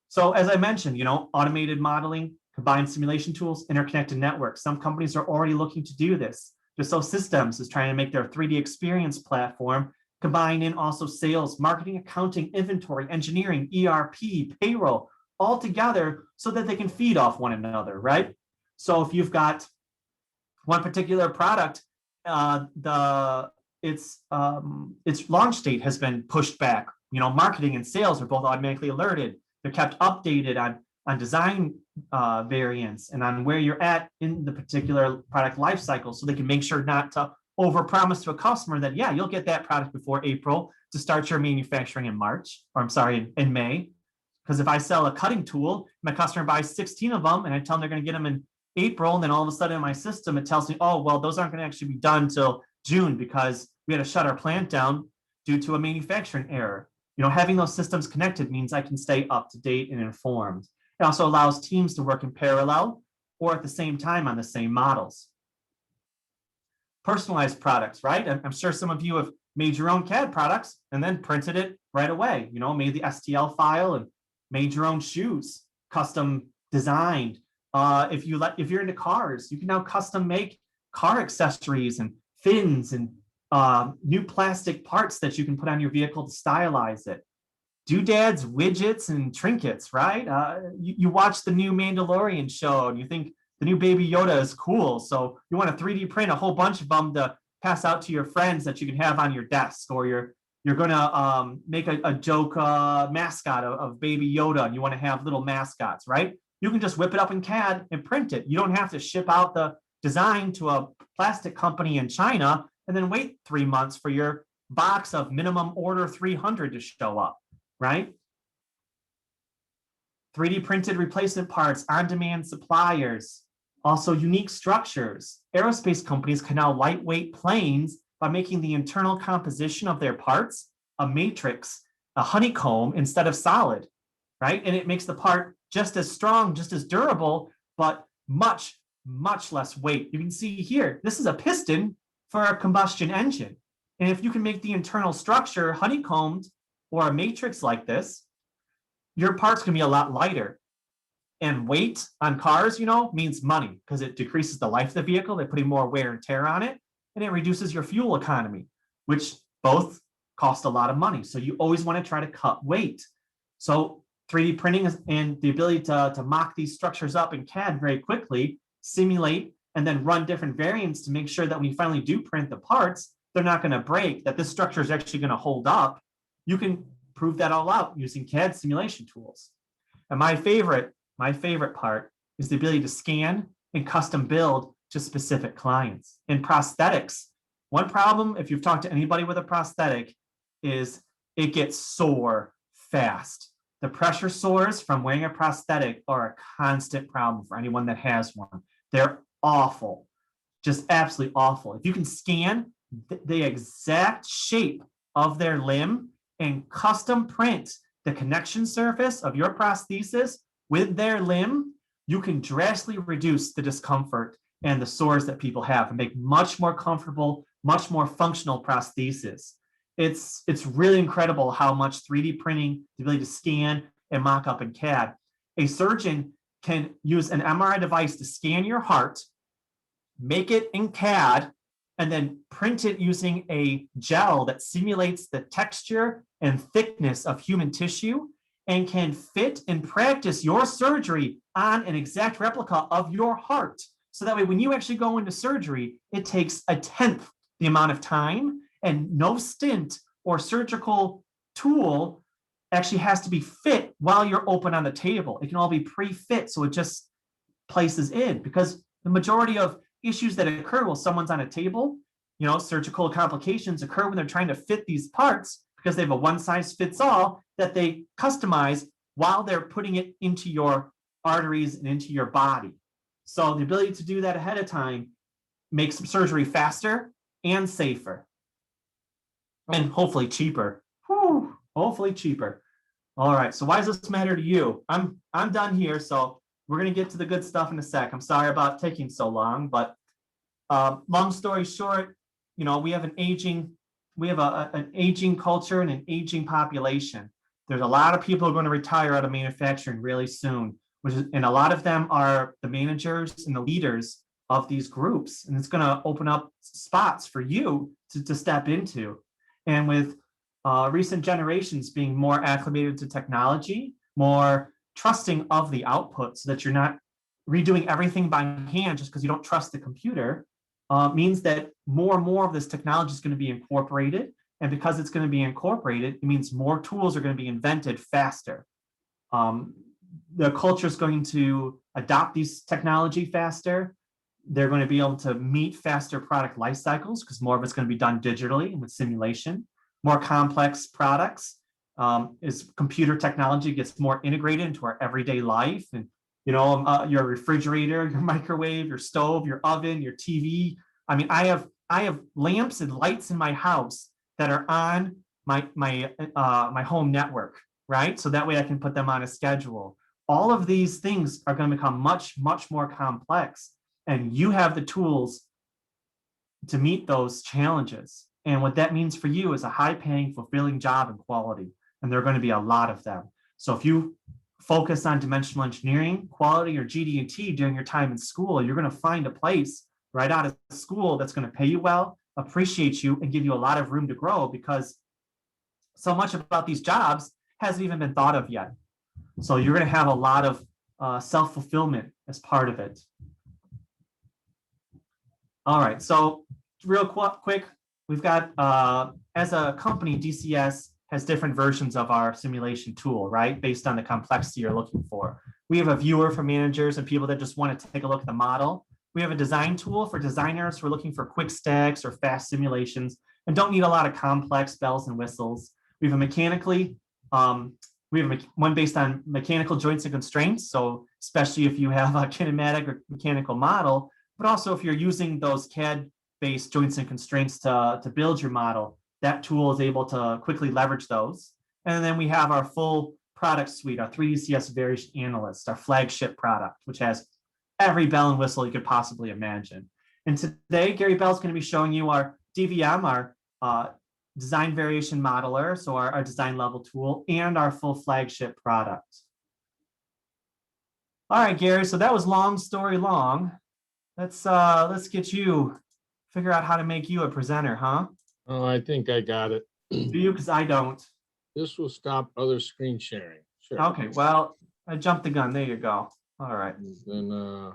So as I mentioned, automated modeling, combined simulation tools, interconnected networks. Some companies are already looking to do this. Dassault Systems is trying to make their 3D experience platform combine in also sales, marketing, accounting, inventory, engineering, ERP, payroll, all together so that they can feed off one another, right? So if you've got one particular product, its launch date has been pushed back. Marketing and sales are both automatically alerted. They're kept updated on design variants and on where you're at in the particular product life cycle, so they can make sure not to overpromise to a customer that, yeah, you'll get that product before April to start your manufacturing in May. Because if I sell a cutting tool, my customer buys 16 of them and I tell them they're going to get them in April, and then all of a sudden in my system, it tells me, oh, well, those aren't going to actually be done until June because we had to shut our plant down due to a manufacturing error. Having those systems connected means I can stay up to date and informed. It also allows teams to work in parallel or at the same time on the same models. Personalized products, right? I'm sure some of you have made your own CAD products and then printed it right away, made the STL file and made your own shoes, custom designed. If you're into cars, you can now custom make car accessories and fins and new plastic parts that you can put on your vehicle to stylize it. Doodads, widgets, and trinkets, right? You watch the new Mandalorian show and you think the new Baby Yoda is cool. So you want to 3D print a whole bunch of them to pass out to your friends that you can have on your desk, or you're going to make a joke mascot of Baby Yoda, and you want to have little mascots, right? You can just whip it up in CAD and print it. You don't have to ship out the design to a plastic company in China and then wait 3 months for your box of minimum order 300 to show up, right? 3D printed replacement parts, on-demand suppliers, also unique structures. Aerospace companies can now lightweight planes by making the internal composition of their parts a matrix, a honeycomb instead of solid, right? And it makes the part just as strong, just as durable, but much, much less weight. You can see here, this is a piston for a combustion engine. And if you can make the internal structure honeycombed or a matrix like this, your parts can be a lot lighter. And weight on cars, means money, because it decreases the life of the vehicle. They're putting more wear and tear on it, and it reduces your fuel economy, which both cost a lot of money. So you always want to try to cut weight. So 3D printing and the ability to mock these structures up in CAD very quickly, simulate, and then run different variants to make sure that when you finally do print the parts, they're not going to break, that this structure is actually going to hold up. You can prove that all out using CAD simulation tools. And my favorite part is the ability to scan and custom build to specific clients. In prosthetics, one problem, if you've talked to anybody with a prosthetic, is it gets sore fast. The pressure sores from wearing a prosthetic are a constant problem for anyone that has one. They're awful, just absolutely awful. If you can scan the exact shape of their limb and custom print the connection surface of your prosthesis with their limb, you can drastically reduce the discomfort and the sores that people have and make much more comfortable, much more functional prosthesis. It's really incredible how much 3D printing, the ability to scan and mock up in CAD. A surgeon can use an MRI device to scan your heart, make it in CAD, and then print it using a gel that simulates the texture and thickness of human tissue, and can fit and practice your surgery on an exact replica of your heart. So that way, when you actually go into surgery, it takes 1/10 the amount of time, and no stint or surgical tool actually has to be fit while you're open on the table. It can all be pre-fit, so it just places in, because the majority of issues that occur while someone's on a table, surgical complications occur when they're trying to fit these parts, because they have a one-size-fits-all that they customize while they're putting it into your arteries and into your body. So the ability to do that ahead of time makes surgery faster and safer, and hopefully cheaper. Whew, hopefully cheaper. All right, so why does this matter to you? I'm done here, so we're gonna get to the good stuff in a sec. I'm sorry about taking so long, but long story short, we have an aging culture and an aging population. There's a lot of people who are going to retire out of manufacturing really soon, and a lot of them are the managers and the leaders of these groups. And it's going to open up spots for you to step into. And with recent generations being more acclimated to technology, more trusting of the output, so that you're not redoing everything by hand just because you don't trust the computer, means that more and more of this technology is going to be incorporated. And because it's going to be incorporated, it means more tools are going to be invented faster. The culture is going to adopt these technology faster. They're going to be able to meet faster product life cycles, because more of it's going to be done digitally and with simulation. More complex products, as computer technology gets more integrated into our everyday life. And your refrigerator, your microwave, your stove, your oven, your TV. I mean, I have lamps and lights in my house that are on my home network, right? So that way I can put them on a schedule. All of these things are going to become much, much more complex, and you have the tools to meet those challenges. And what that means for you is a high-paying, fulfilling job and quality, and there are going to be a lot of them. So if you focus on dimensional engineering, quality, or GD&T during your time in school, you're going to find a place right out of school that's going to pay you well, appreciate you, and give you a lot of room to grow, because so much about these jobs hasn't even been thought of yet. So you're going to have a lot of self-fulfillment as part of it. All right, so real quick, we've got, as a company, DCS has different versions of our simulation tool, right? Based on the complexity you're looking for. We have a viewer for managers and people that just want to take a look at the model. We have a design tool for designers who are looking for quick stacks or fast simulations and don't need a lot of complex bells and whistles. We have a one based on mechanical joints and constraints. So especially if you have a kinematic or mechanical model, but also if you're using those CAD-based joints and constraints to build your model, that tool is able to quickly leverage those. And then we have our full product suite, our 3DCS Variation Analyst, our flagship product, which has every bell and whistle you could possibly imagine. And today, Gary Bell's going to be showing you our DVM, our design variation modeler, so our design level tool, and our full flagship product. All right, Gary, so that was long story long. Let's get you, figure out how to make you a presenter, huh? Oh, I think I got it. Do you? Because I don't. This will stop other screen sharing. Sure. Okay, well, I jumped the gun. There you go. All right. Then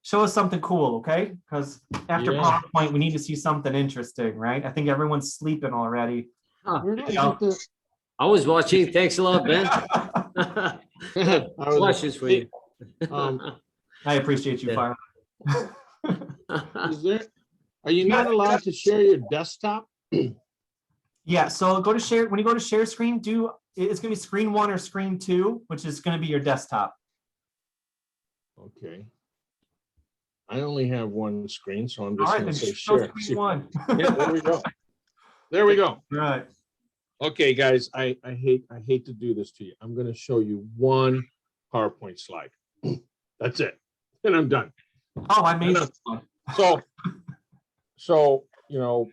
Show us something cool, okay? Because after Yeah. PowerPoint, we need to see something interesting, right? I think everyone's sleeping already. Huh, where did I Yeah. get the? I was watching. Thanks a lot, Ben. I was- Questions for you. I appreciate you, Yeah. Fire. Is there? Are you not allowed to share your desktop? Yeah, so go to share. When you go to share screen, it's going to be screen 1 or screen 2, which is going to be your desktop. Okay. I only have one screen, so I'm All just right, going then to say show share. screen 1. Yeah, there we go. There we go. Right. Okay, guys, I hate to do this to you. I'm going to show you one PowerPoint slide. That's it, and I'm done. Oh, I made I know. this one. So you know,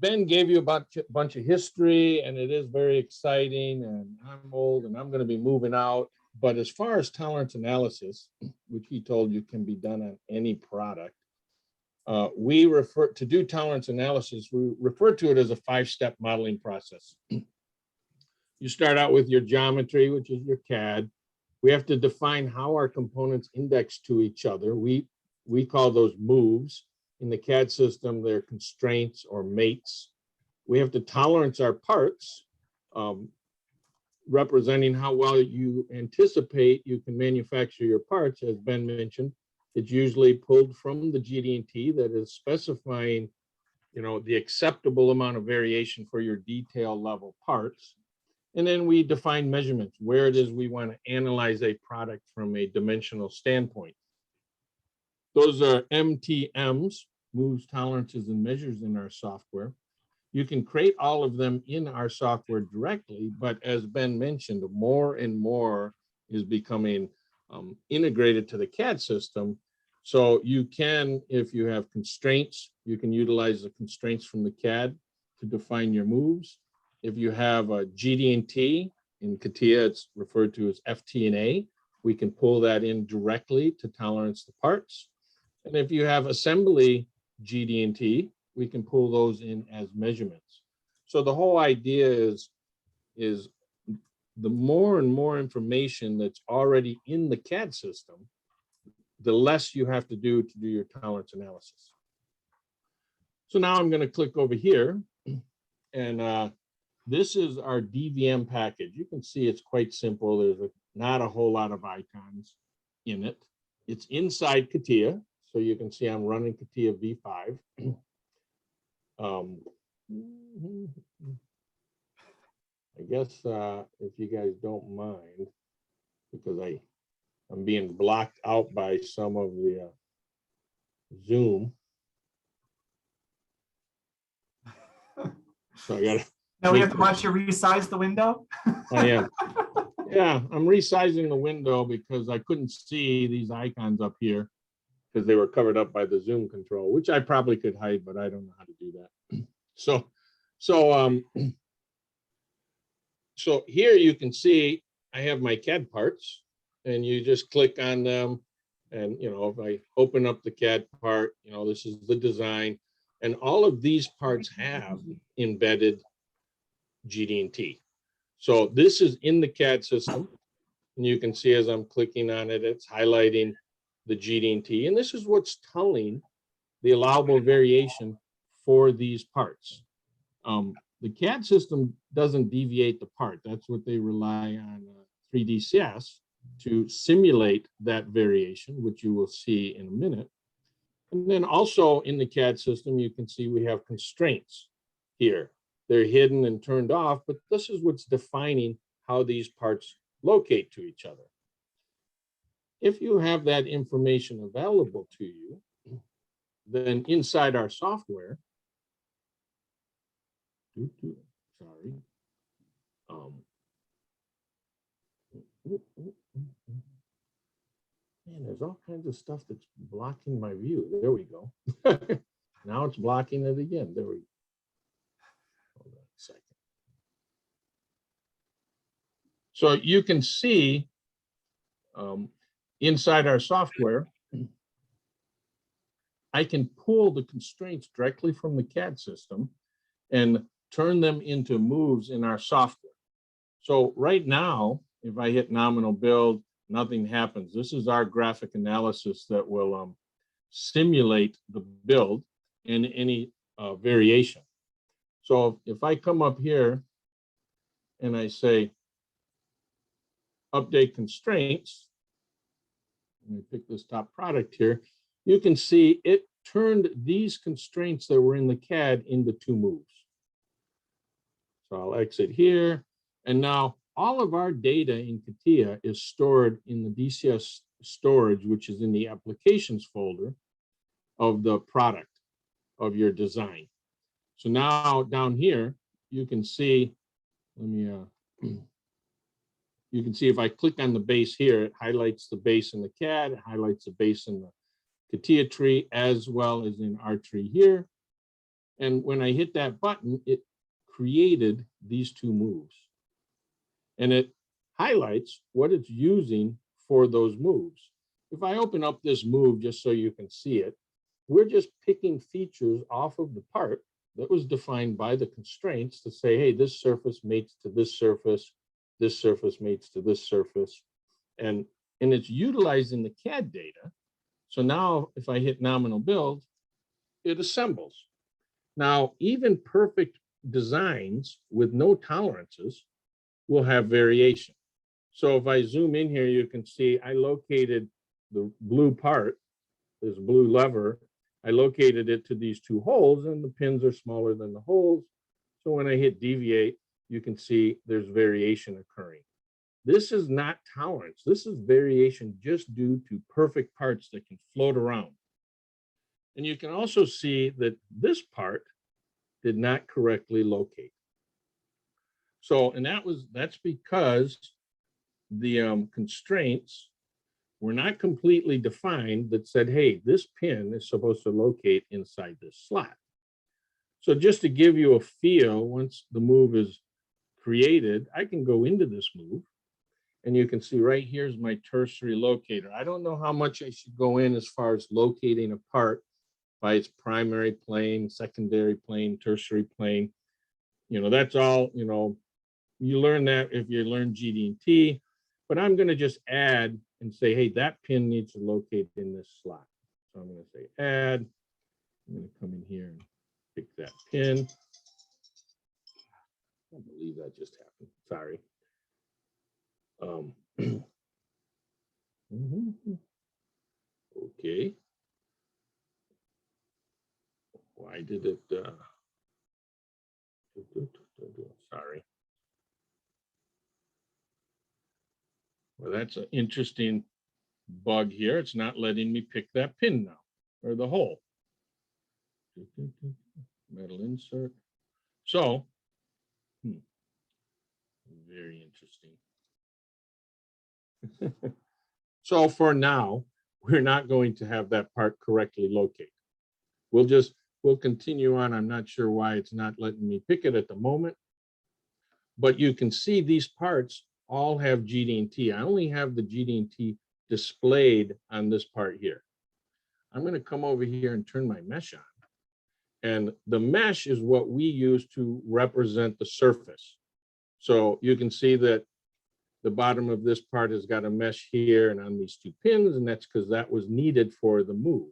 Ben gave you a bunch of history, and it is very exciting. And I'm old, and I'm going to be moving out. But as far as tolerance analysis, which he told you can be done on any product, we refer to do tolerance analysis. We refer to it as a 5-step modeling process. You start out with your geometry, which is your CAD. We have to define how our components index to each other. We call those moves. In the CAD system, they're constraints or mates. We have to tolerance our parts, representing how well you anticipate you can manufacture your parts. As Ben mentioned, it's usually pulled from the GD&T that is specifying, the acceptable amount of variation for your detail level parts. And then we define measurements, where it is we want to analyze a product from a dimensional standpoint. Those are MTMs, moves, tolerances, and measures in our software. You can create all of them in our software directly, but as Ben mentioned, more and more is becoming integrated to the CAD system. So you can, if you have constraints, you can utilize the constraints from the CAD to define your moves. If you have a GD&T, in CATIA, it's referred to as FT&A, we can pull that in directly to tolerance the parts. And if you have assembly GD&T, we can pull those in as measurements. So the whole idea is the more and more information that's already in the CAD system, the less you have to do your tolerance analysis. So now I'm going to click over here, and this is our DVM package. You can see it's quite simple. There's not a whole lot of icons in it. It's inside CATIA, so you can see I'm running CATIA V5. I guess if you guys don't mind, because I'm being blocked out by some of the Zoom. So I gotta. Now we have to watch you resize the window. I am. Yeah, I'm resizing the window because I couldn't see these icons up here because they were covered up by the Zoom control, which I probably could hide, but I don't know how to do that. So here you can see I have my CAD parts, and you just click on them. And, if I open up the CAD part, this is the design, and all of these parts have embedded GD&T. So this is in the CAD system, and you can see as I'm clicking on it, it's highlighting the GD&T, and this is what's telling the allowable variation for these parts. The CAD system doesn't deviate the part. That's what they rely on 3DCS to simulate that variation, which you will see in a minute. And then also in the CAD system, you can see we have constraints here. They're hidden and turned off, but this is what's defining how these parts locate to each other. If you have that information available to you, then inside our software, sorry. Man, there's all kinds of stuff that's blocking my view. There we go. Now it's blocking it again. There we go. Hold on a second. So you can see inside our software, I can pull the constraints directly from the CAD system and turn them into moves in our software. So right now, if I hit nominal build, nothing happens. This is our graphic analysis that will simulate the build and any variation. So if I come up here and I say update constraints, let me pick this top product here, you can see it turned these constraints that were in the CAD into 2 moves. So I'll exit here. And now all of our data in CATIA is stored in the DCS storage, which is in the applications folder of the product of your design. So now down here, you can see, let me, you can see if I click on the base here, it highlights the base in the CAD, it highlights the base in the CATIA tree, as well as in our tree here. And when I hit that button, it created these 2 moves. And it highlights what it's using for those moves. If I open up this move just so you can see it, we're just picking features off of the part that was defined by the constraints to say, hey, this surface mates to this surface mates to this surface. And it's utilizing the CAD data. So now if I hit nominal build, it assembles. Now, even perfect designs with no tolerances will have variation. So if I zoom in here, you can see I located the blue part, this blue lever, I located it to these 2 holes, and the pins are smaller than the holes. So when I hit deviate, you can see there's variation occurring. This is not tolerance. This is variation just due to perfect parts that can float around. And you can also see that this part did not correctly locate. So, and that's because the constraints were not completely defined that said, hey, this pin is supposed to locate inside this slot. So just to give you a feel, once the move is created, I can go into this move and you can see right here's my tertiary locator. I don't know how much I should go in as far as locating a part by its primary plane, secondary plane, tertiary plane. You know, that's all, you know, you learn that if you learn GD&T, but I'm going to just add and say, hey, that pin needs to locate in this slot. So I'm going to say add. I'm going to come in here and pick that pin. I can't believe that just happened. Sorry. Okay. Why did it? Sorry. Well, that's an interesting bug here. It's not letting me pick that pin now, or the hole. Metal insert. So, very interesting. So for now, we're not going to have that part correctly located. We'll continue on. I'm not sure why it's not letting me pick it at the moment, but you can see these parts all have GD&T. I only have the GD&T displayed on this part here. I'm going to come over here and turn my mesh on. And the mesh is what we use to represent the surface. So you can see that the bottom of this part has got a mesh here and on these two pins, and that's because that was needed for the move.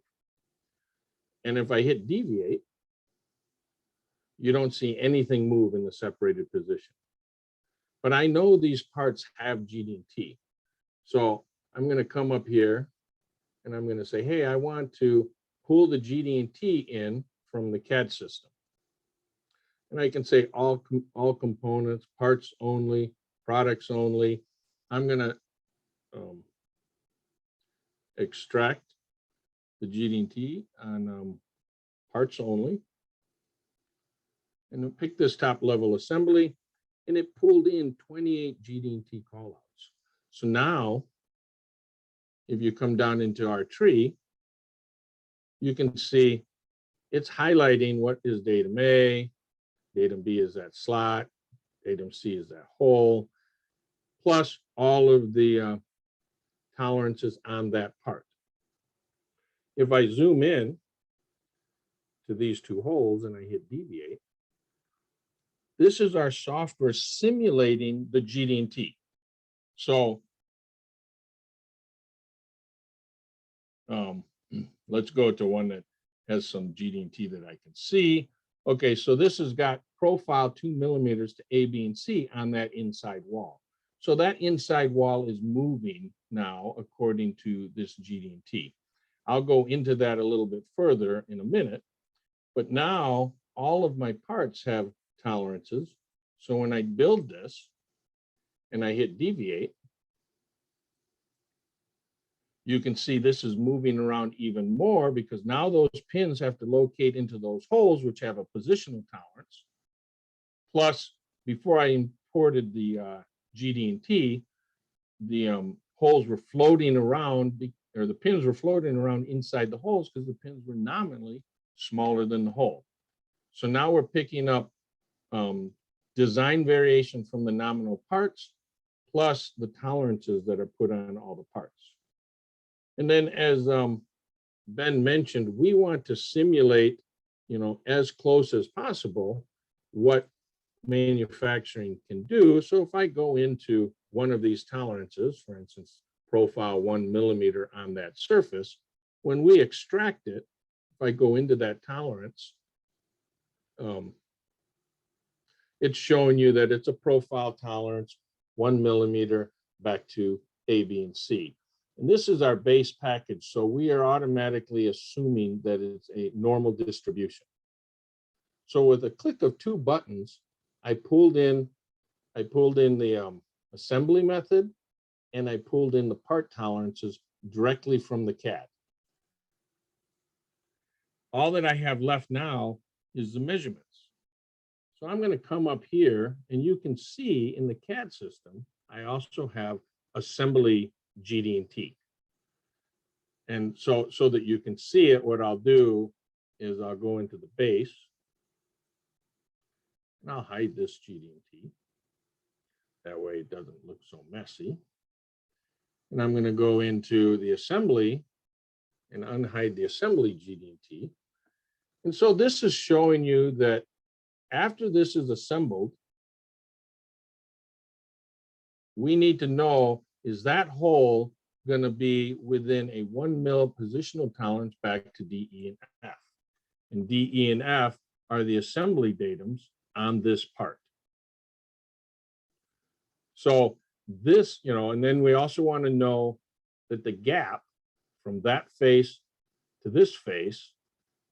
And if I hit deviate, you don't see anything move in the separated position. But I know these parts have GD&T. So I'm going to come up here and I'm going to say, hey, I want to pull the GD&T in from the CAD system. And I can say all components, parts only, products only. I'm going to extract the GD&T on parts only. And then pick this top level assembly, and it pulled in 28 GD&T callouts. So now, if you come down into our tree, you can see it's highlighting what is datum A, datum B is that slot, datum C is that hole, plus all of the tolerances on that part. If I zoom in to these two holes and I hit deviate, this is our software simulating the GD&T. So let's go to one that has some GD&T that I can see. Okay, so this has got profile 2 millimeters to A, B, and C on that inside wall. So that inside wall is moving now according to this GD&T. I'll go into that a little bit further in a minute, but now all of my parts have tolerances. So when I build this and I hit deviate, you can see this is moving around even more because now those pins have to locate into those holes, which have a positional tolerance. Plus, before I imported the GD&T, the holes were floating around, or the pins were floating around inside the holes because the pins were nominally smaller than the hole. So now we're picking up design variation from the nominal parts, plus the tolerances that are put on all the parts. And then as Ben mentioned, we want to simulate, as close as possible what manufacturing can do. So if I go into one of these tolerances, for instance, profile 1 millimeter on that surface, when we extract it, if I go into that tolerance, it's showing you that it's a profile tolerance, 1 millimeter back to A, B, and C. And this is our base package. So we are automatically assuming that it's a normal distribution. So with a click of 2 buttons, I pulled in the assembly method, and I pulled in the part tolerances directly from the CAD. All that I have left now is the measurements. So I'm going to come up here, and you can see in the CAD system, I also have assembly GD&T. And so that you can see it, what I'll do is I'll go into the base, and I'll hide this GD&T. That way it doesn't look so messy. And I'm going to go into the assembly and unhide the assembly GD&T. And so this is showing you that after this is assembled, we need to know, is that hole going to be within a 1 mil positional tolerance back to D, E, and F. And D, E, and F are the assembly datums on this part. So this, and then we also want to know that the gap from that face to this face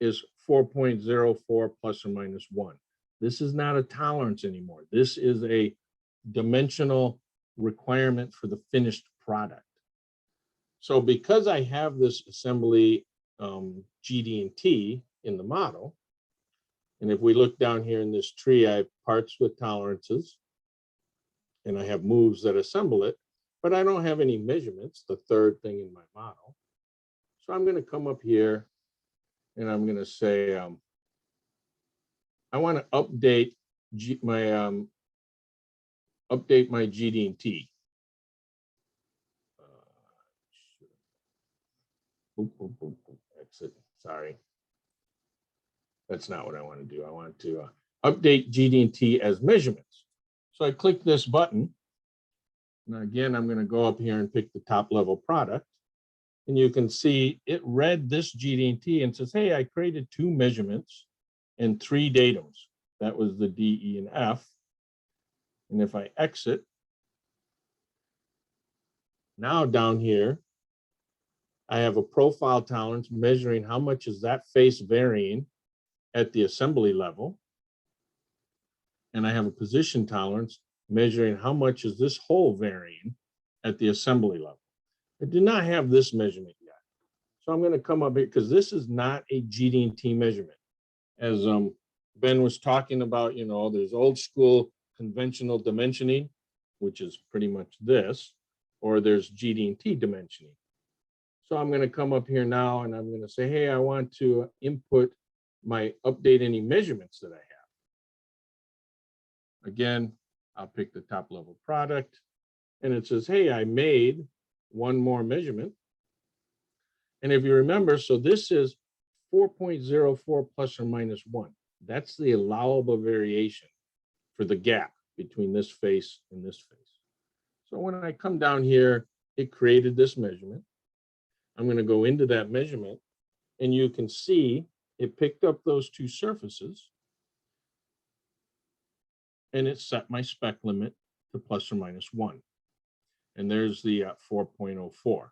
is 4.04 plus or minus 1. This is not a tolerance anymore. This is a dimensional requirement for the finished product. So because I have this assembly GD&T in the model, and if we look down here in this tree, I have parts with tolerances, and I have moves that assemble it, but I don't have any measurements, the third thing in my model. So I'm going to come up here, and I'm going to say, I want to update my GD&T. Exit. Sorry. That's not what I want to do. I want to update GD&T as measurements. So I click this button, Now, again, I'm going to go up here and pick the top level product. And you can see it read this GD&T and says, hey, I created 2 measurements and 3 datums. That was the D, E, and F. And if I exit, now down here, I have a profile tolerance measuring how much is that face varying at the assembly level. And I have a position tolerance measuring how much is this hole varying at the assembly level. I do not have this measurement yet. So I'm going to come up here because this is not a GD&T measurement. As Ben was talking about, you know, there's old school conventional dimensioning, which is pretty much this, or there's GD&T dimensioning. So I'm going to come up here now and I'm going to say, hey, I want to input update any measurements that I have. Again, I'll pick the top level product and it says, hey, I made 1 more measurement. And if you remember, so this is 4.04 plus or minus 1. That's the allowable variation for the gap between this face and this face. So when I come down here, it created this measurement. I'm going to go into that measurement and you can see it picked up those 2 surfaces and it set my spec limit to plus or minus 1. And there's the 4.04.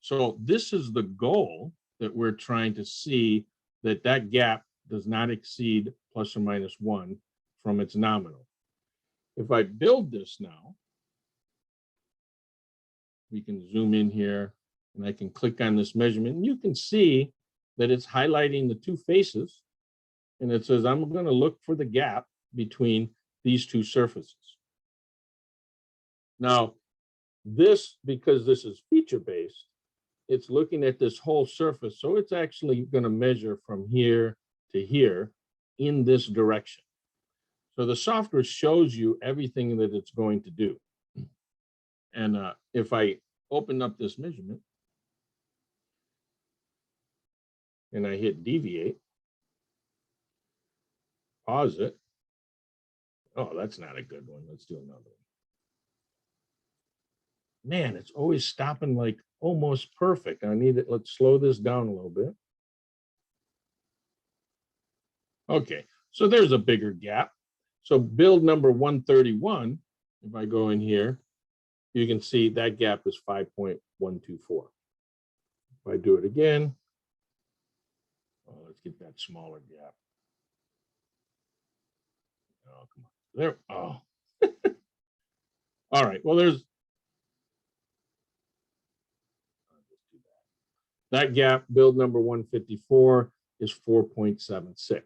So this is the goal that we're trying to see, that that gap does not exceed plus or minus 1 from its nominal. If I build this now, we can zoom in here and I can click on this measurement and you can see that it's highlighting the 2 faces and it says I'm going to look for the gap between these 2 surfaces. Now this, because this is feature based, it's looking at this whole surface, so it's actually going to measure from here to here in this direction. So the software shows you everything that it's going to do. And if I open up this measurement and I hit deviate, pause it. Oh, that's not a good one. Let's do another one. Man, it's always stopping like almost perfect. I need it. Let's slow this down a little bit. Okay, so there's a bigger gap. So build number 131, if I go in here, you can see that gap is 5.124. If I do it again, oh, let's get that smaller gap. Oh, come on. There. Oh. All right. Well, there's that gap, build number 154 is 4.76.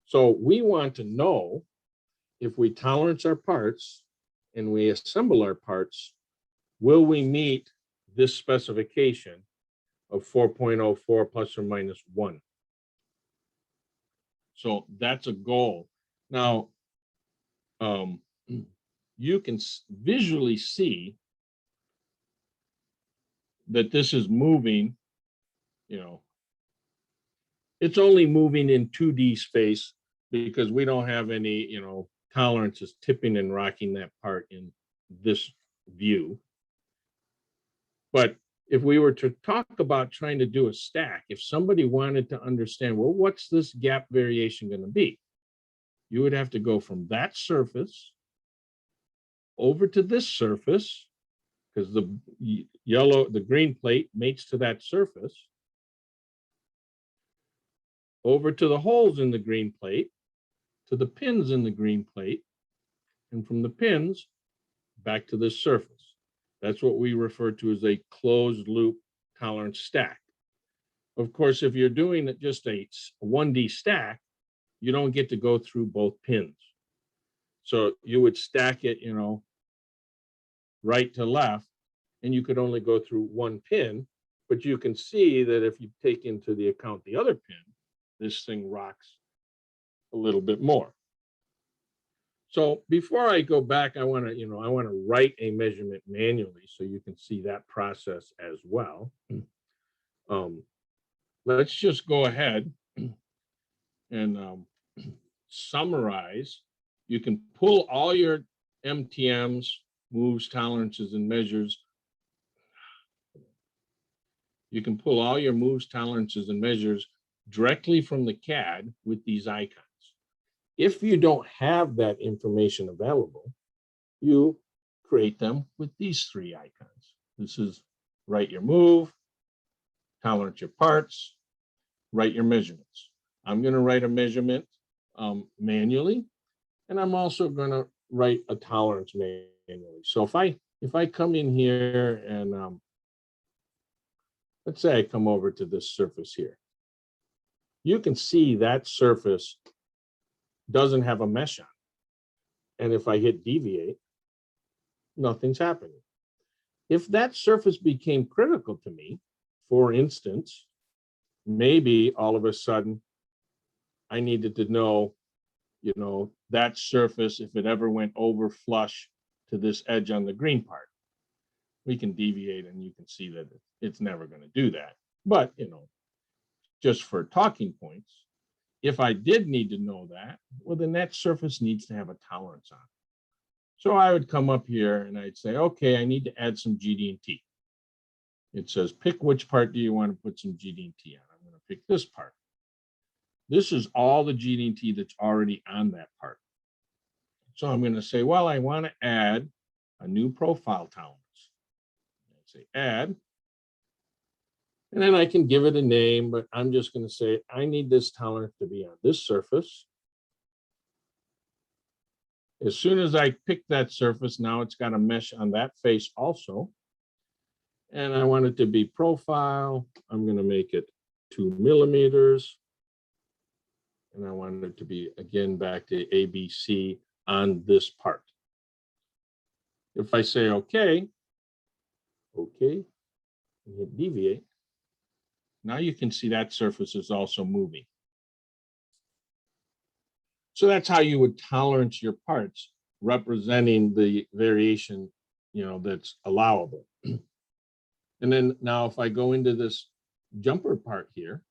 So we want to know if we tolerance our parts and we assemble our parts, will we meet this specification of 4.04 plus or minus 1? So that's a goal. Now, you can visually see that this is moving, you know, it's only moving in 2D space because we don't have any, you know, tolerances tipping and rocking that part in this view. But if we were to talk about trying to do a stack, if somebody wanted to understand, well, what's this gap variation going to be? You would have to go from that surface over to this surface, because the green plate mates to that surface, over to the holes in the green plate, to the pins in the green plate, and from the pins back to this surface. That's what we refer to as a closed loop tolerance stack. Of course, if you're doing just a 1D stack, you don't get to go through both pins. So you would stack it, you know, right to left, and you could only go through 1 pin, but you can see that if you take into the account the other pin, this thing rocks a little bit more. So before I go back, I want to write a measurement manually so you can see that process as well. Let's just go ahead and summarize. You can pull all your MTMs, moves, tolerances, and measures. You can pull all your moves, tolerances, and measures directly from the CAD with these icons. If you don't have that information available, you create them with these three icons. This is write your move, tolerance your parts, write your measurements. I'm going to write a measurement manually, and I'm also going to write a tolerance manually. So if I come in here and let's say I come over to this surface here, you can see that surface doesn't have a mesh on it. And if I hit deviate, nothing's happening. If that surface became critical to me, for instance, maybe all of a sudden I needed to know, you know, that surface, if it ever went over flush to this edge on the green part, we can deviate and you can see that it's never going to do that. But, you know, just for talking points, if I did need to know that, well, then that surface needs to have a tolerance on it. So I would come up here and I'd say, okay, I need to add some GD&T. It says, pick which part do you want to put some GD&T on? I'm going to pick this part. This is all the GD&T that's already on that part. So I'm going to say, well, I want to add a new profile tolerance. I'd say add. And then I can give it a name, but I'm just going to say, I need this tolerance to be on this surface. As soon as I pick that surface, now it's got a mesh on that face also. And I want it to be profile. I'm going to make it 2 millimeters. And I want it to be, again, back to ABC on this part. If I say okay, and hit deviate, now you can see that surface is also moving. So that's how you would tolerance your parts, representing the variation, you know, that's allowable. And then now if I go into this jumper part here,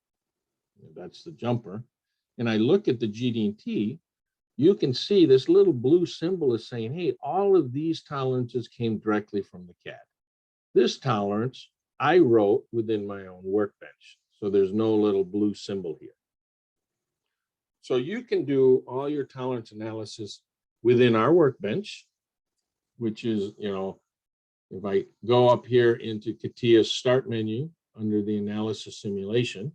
that's the jumper, and I look at the GD&T, you can see this little blue symbol is saying, hey, all of these tolerances came directly from the CAD. This tolerance I wrote within my own workbench. So there's no little blue symbol here. So you can do all your tolerance analysis within our workbench, which is, you know, if I go up here into CATIA's start menu under the analysis simulation,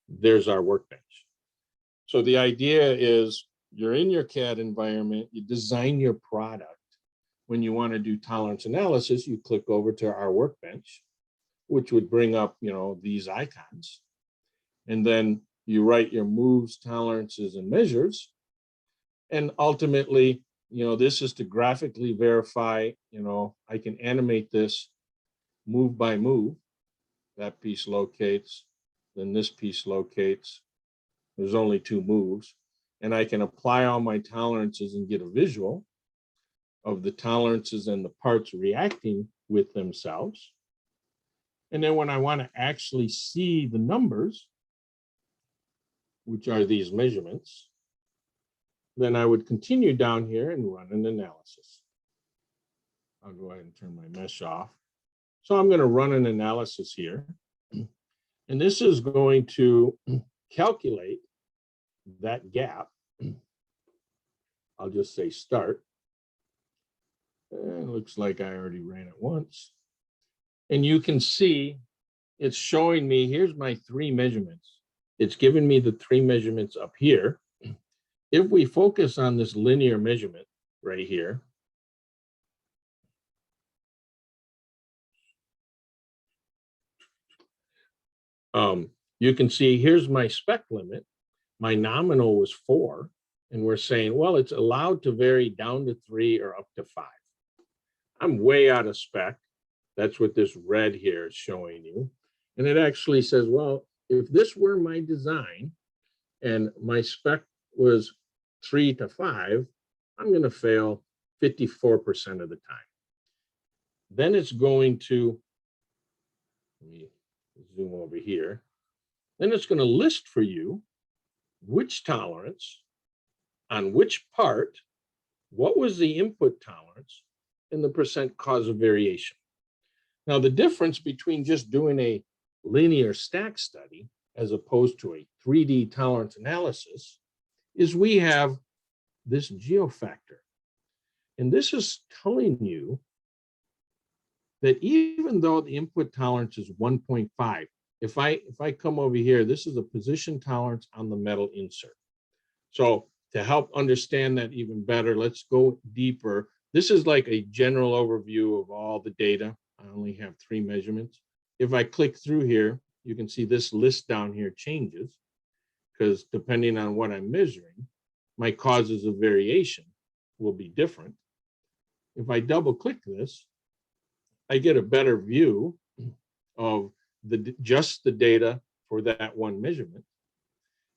there's our workbench. So the idea is you're in your CAD environment, you design your product. When you want to do tolerance analysis, you click over to our workbench, which would bring up, you know, these icons. And then you write your moves, tolerances, and measures. And ultimately, you know, this is to graphically verify, you know, I can animate this move by move. That piece locates, then this piece locates. There's only 2 moves. And I can apply all my tolerances and get a visual of the tolerances and the parts reacting with themselves. And then when I want to actually see the numbers, which are these measurements, then I would continue down here and run an analysis. I'll go ahead and turn my mesh off. So I'm going to run an analysis here. And this is going to calculate that gap. I'll just say start. And it looks like I already ran it once. And you can see it's showing me, here's my 3 measurements. It's giving me the 3 measurements up here. If we focus on this linear measurement right here, you can see here's my spec limit. My nominal was 4, and we're saying, well, it's allowed to vary down to 3 or up to 5. I'm way out of spec. That's what this red here is showing you. And it actually says, well, if this were my design and my spec was 3 to 5, I'm going to fail 54% of the time. Then it's going to, let me zoom over here. Then it's going to list for you which tolerance on which part what was the input tolerance and the percent cause of variation. Now, the difference between just doing a linear stack study as opposed to a 3D tolerance analysis is we have this geofactor. And this is telling you that even though the input tolerance is 1.5, if I come over here, this is a position tolerance on the metal insert. So to help understand that even better, let's go deeper. This is like a general overview of all the data. I only have 3 measurements. If I click through here, you can see this list down here changes because depending on what I'm measuring, my causes of variation will be different. If I double click this, I get a better view of just the data for that one measurement.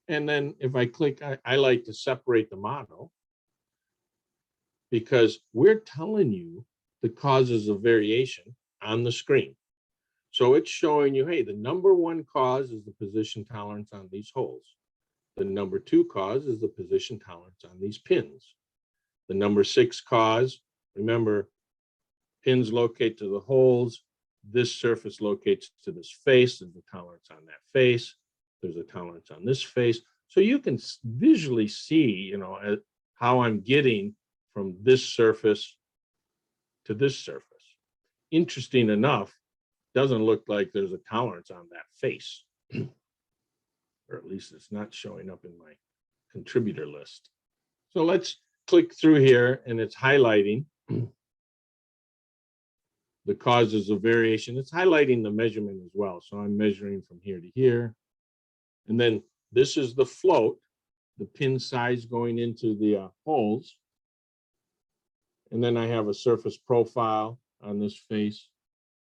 And then if I click, I like to separate the model because we're telling you the causes of variation on the screen. So it's showing you, hey, the number 1 cause is the position tolerance on these holes. The number 2 cause is the position tolerance on these pins. The number 6 cause, remember, pins locate to the holes. This surface locates to this face. There's a tolerance on that face. There's a tolerance on this face. So you can visually see, how I'm getting from this surface to this surface. Interesting enough, doesn't look like there's a tolerance on that face, or at least it's not showing up in my contributor list. So let's click through here and it's highlighting the causes of variation. It's highlighting the measurement as well. So I'm measuring from here to here. And then this is the float, the pin size going into the holes. And then I have a surface profile on this face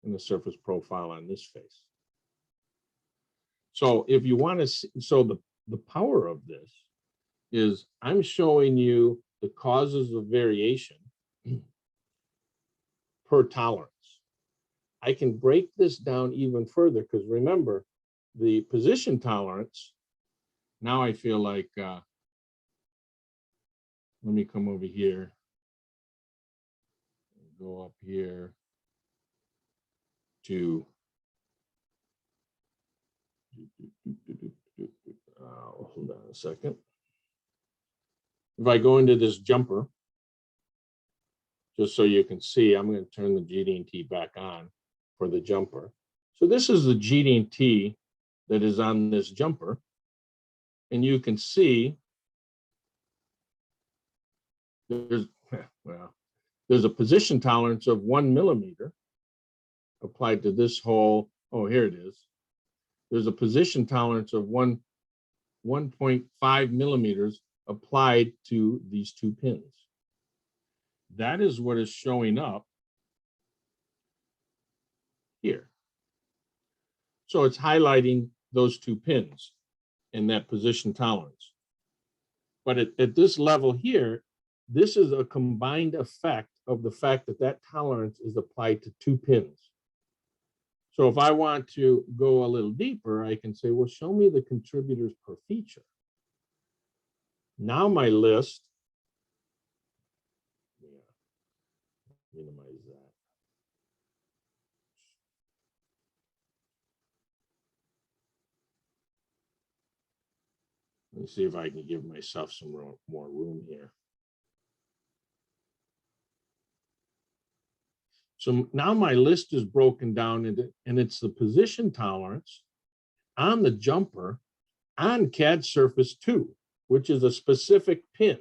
and a surface profile on this face. So if you want to see, so the power of this is I'm showing you the causes of variation per tolerance. I can break this down even further because remember, the position tolerance, now I feel like, let me come over here, go up here to, hold on a second. If I go into this jumper, just so you can see, I'm going to turn the GD&T back on for the jumper. So this is the GD&T that is on this jumper. And you can see there's a position tolerance of 1 millimeter applied to this hole. Oh, here it is. There's a position tolerance of 1.5 millimeters applied to these 2 pins. That is what is showing up here. So it's highlighting those 2 pins and that position tolerance. But at this level here, this is a combined effect of the fact that that tolerance is applied to 2 pins. So if I want to go a little deeper, I can say, well, show me the contributors per feature. Now my list, minimize that. Let me see if I can give myself some more room here. So now my list is broken down into, and it's the position tolerance on the jumper on CAD surface 2, which is a specific pin.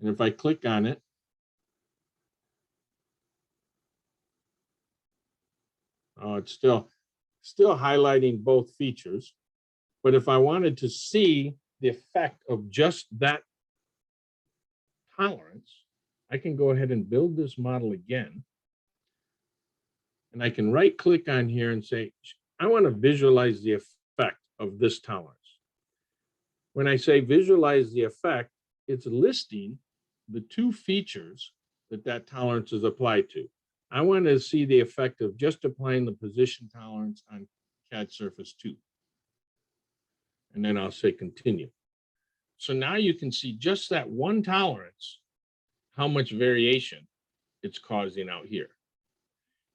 And if I click on it, oh, it's still highlighting both features. But if I wanted to see the effect of just that tolerance, I can go ahead and build this model again. And I can right click on here and say, I want to visualize the effect of this tolerance. When I say visualize the effect, it's listing the 2 features that tolerance is applied to. I want to see the effect of just applying the position tolerance on CAD surface 2. And then I'll say continue. So now you can see just that one tolerance how much variation it's causing out here.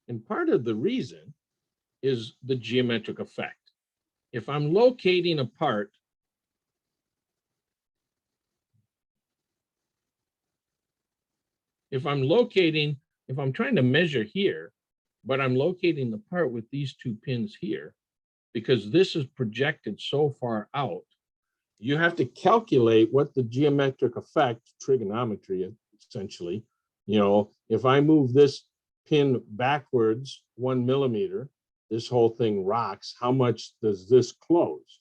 And part of the reason is the geometric effect. If I'm locating a part, if I'm trying to measure here, but I'm locating the part with these two pins here, because this is projected so far out, you have to calculate what the geometric effect, trigonometry essentially, if I move this pin backwards 1 millimeter, this whole thing rocks. How much does this close?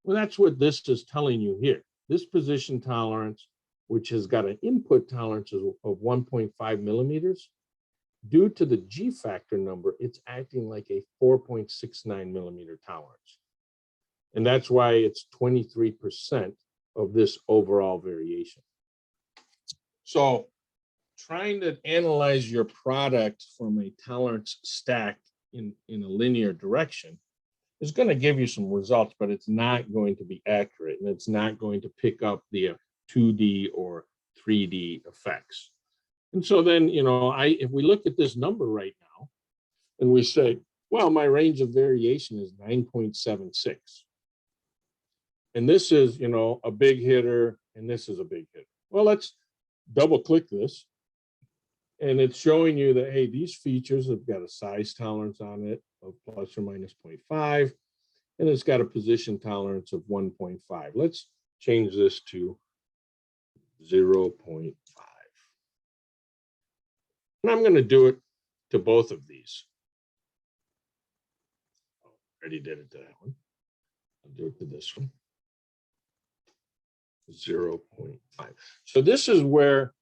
Well, that's what this is telling you here. This position tolerance, which has got an input tolerance of 1.5 millimeters, due to the G factor number, it's acting like a 4.69 millimeter tolerance. And that's why it's 23% of this overall variation. So trying to analyze your product from a tolerance stack in a linear direction is going to give you some results, but it's not going to be accurate, and it's not going to pick up the 2D or 3D effects. And so then, if we look at this number right now and we say, well, my range of variation is 9.76. And this is, a big hitter, and this is a big hitter. Well, let's double click this. And it's showing you that, hey, these features have got a size tolerance on it of plus or minus 0.5, and it's got a position tolerance of 1.5. Let's change this to 0.5. And I'm going to do it to both of these. Oh, already did it to that one. I'll do it to this one. 0.5. So this is where,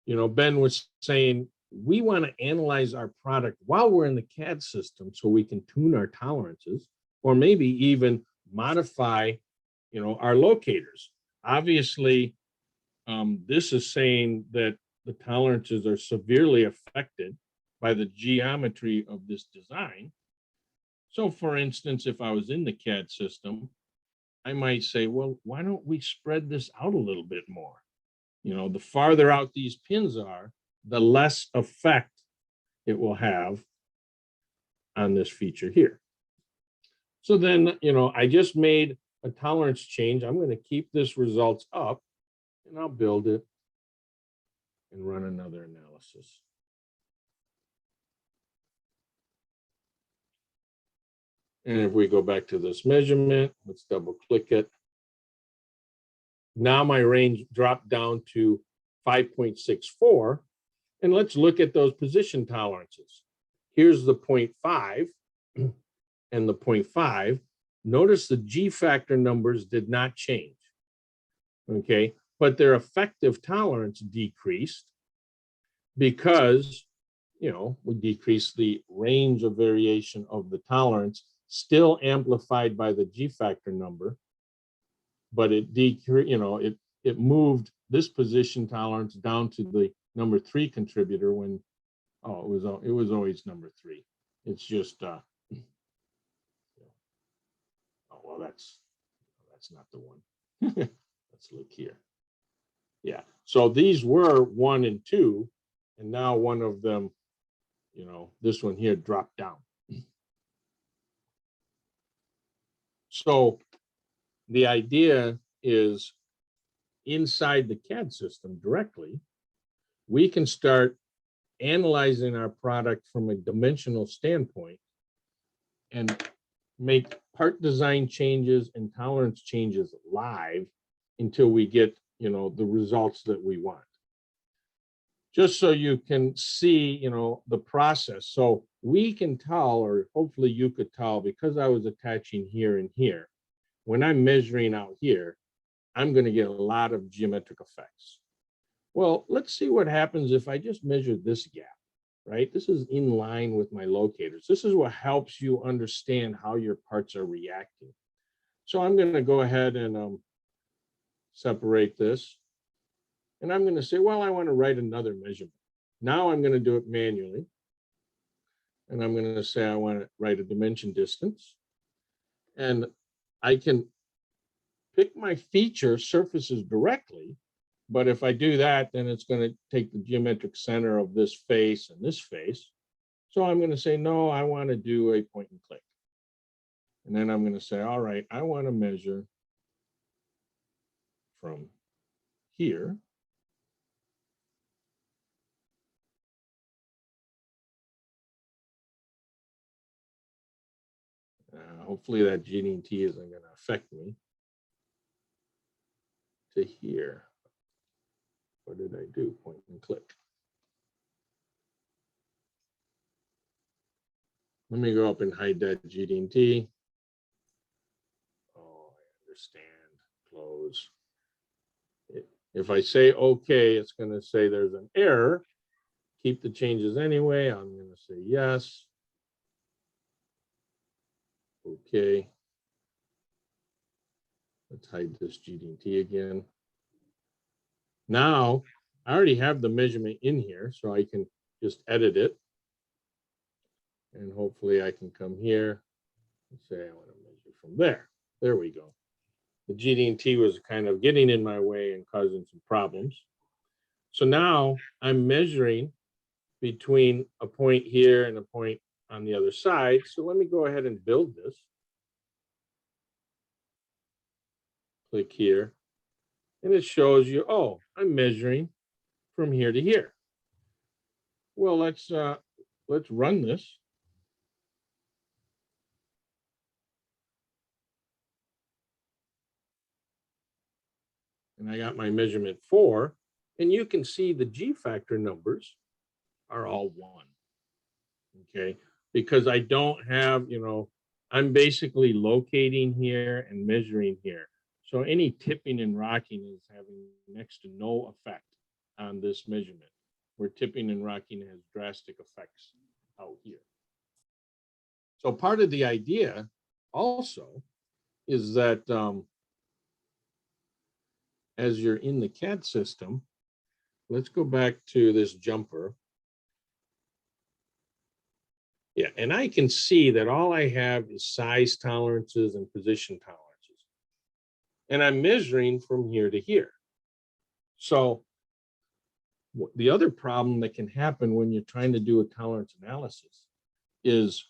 Ben was saying, we want to analyze our product while we're in the CAD system so we can tune our tolerances, or maybe even modify, our locators. Obviously, this is saying that the tolerances are severely affected by the geometry of this design. So for instance, if I was in the CAD system, I might say, well, why don't we spread this out a little bit more? The farther out these pins are, the less effect it will have on this feature here. So then, I just made a tolerance change. I'm going to keep this results up, and I'll build it and run another analysis. And if we go back to this measurement, let's double click it. Now my range dropped down to 5.64. And let's look at those position tolerances. Here's the 0.5 and the 0.5. Notice the G factor numbers did not change. Okay, but their effective tolerance decreased because, we decreased the range of variation of the tolerance, still amplified by the G factor number, but it decreased, it moved this position tolerance down to the number 3 contributor when, it was always number 3. It's just, oh, well, that's not the one. Let's look here. Yeah, so these were 1 and 2, and now one of them, this one here dropped down. So the idea is inside the CAD system directly, we can start analyzing our product from a dimensional standpoint and make part design changes and tolerance changes live until we get, the results that we want. Just so you can see, the process. So we can tell, or hopefully you could tell, because I was attaching here and here, when I'm measuring out here, I'm going to get a lot of geometric effects. Well, let's see what happens if I just measure this gap, right? This is in line with my locators. This is what helps you understand how your parts are reacting. So I'm going to go ahead and separate this. And I'm going to say, well, I want to write another measurement. Now I'm going to do it manually. And I'm going to say I want to write a dimension distance. And I can pick my feature surfaces directly But if I do that, then it's going to take the geometric center of this face and this face. So I'm going to say, no, I want to do a point and click. And then I'm going to say, all right, I want to measure from here hopefully that GD&T isn't going to affect me, to here. What did I do? Point and click. Let me go up and hide that GD&T. Oh, I understand. Close. If I say okay, it's going to say there's an error. Keep the changes anyway. I'm going to say yes. Okay. Let's hide this GD&T again. Now, I already have the measurement in here, so I can just edit it. And hopefully I can come here and say I want to measure from there. There we go. The GD&T was kind of getting in my way and causing some problems. So now I'm measuring between a point here and a point on the other side. So let me go ahead and build this. Click here. And it shows you, oh, I'm measuring from here to here. Well, let's run this. And I got my measurement 4, and you can see the G factor numbers are all 1. Okay, because I don't have, I'm basically locating here and measuring here. So any tipping and rocking is having next to no effect on this measurement, where tipping and rocking has drastic effects out here. So part of the idea also is that as you're in the CAD system, let's go back to this jumper. Yeah, and I can see that all I have is size tolerances and position tolerances. And I'm measuring from here to here. So the other problem that can happen when you're trying to do a tolerance analysis is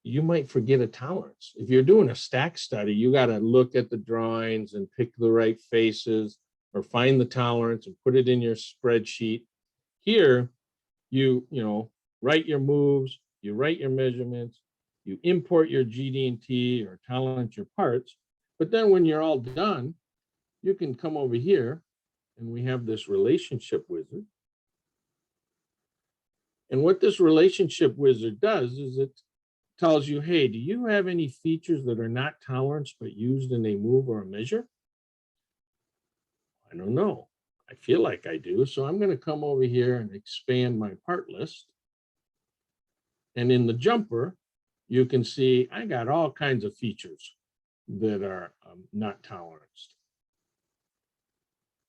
you might forget a tolerance. If you're doing a stack study, you got to look at the drawings and pick the right faces or find the tolerance and put it in your spreadsheet. Here, you write your moves, you write your measurements, you import your GD&T or tolerance your parts. But then when you're all done, you can come over here and we have this relationship wizard. And what this relationship wizard does is it tells you, hey, do you have any features that are not tolerance but used in a move or a measure? I don't know. I feel like I do. So I'm going to come over here and expand my part list. And in the jumper, you can see I got all kinds of features that are not toleranced.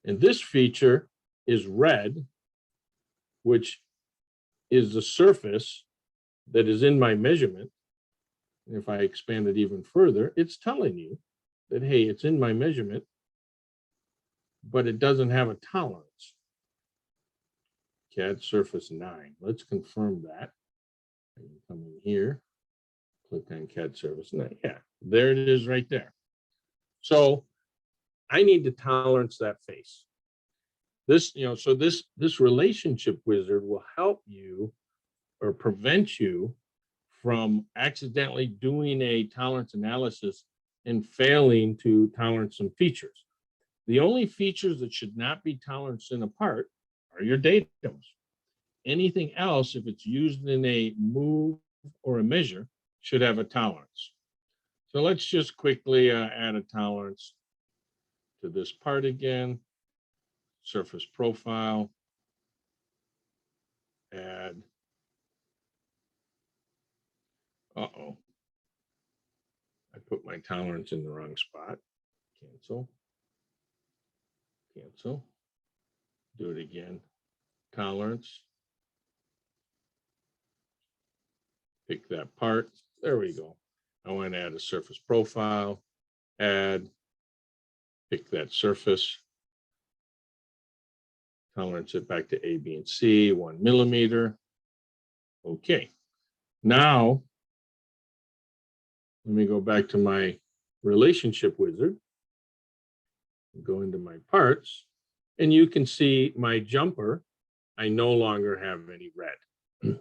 And this feature is red, which is the surface that is in my measurement. And if I expand it even further, it's telling you that, hey, it's in my measurement, but it doesn't have a tolerance. CAD surface 9. Let's confirm that. I can come in here, click on CAD surface 9. Yeah, there it is right there. So I need to tolerance that face. This, so this relationship wizard will help you or prevent you from accidentally doing a tolerance analysis and failing to tolerance some features. The only features that should not be toleranced in a part are your datums. Anything else, if it's used in a move or a measure, should have a tolerance. So let's just quickly add a tolerance to this part again. Surface profile, add. Uh-oh. I put my tolerance in the wrong spot. Cancel. Cancel. Do it again. Tolerance. Pick that part. There we go. I want to add a surface profile. Add. Pick that surface. tolerance it back to A, B, and C, 1 millimeter. Okay, now let me go back to my relationship wizard, go into my parts, and you can see my jumper. I no longer have any red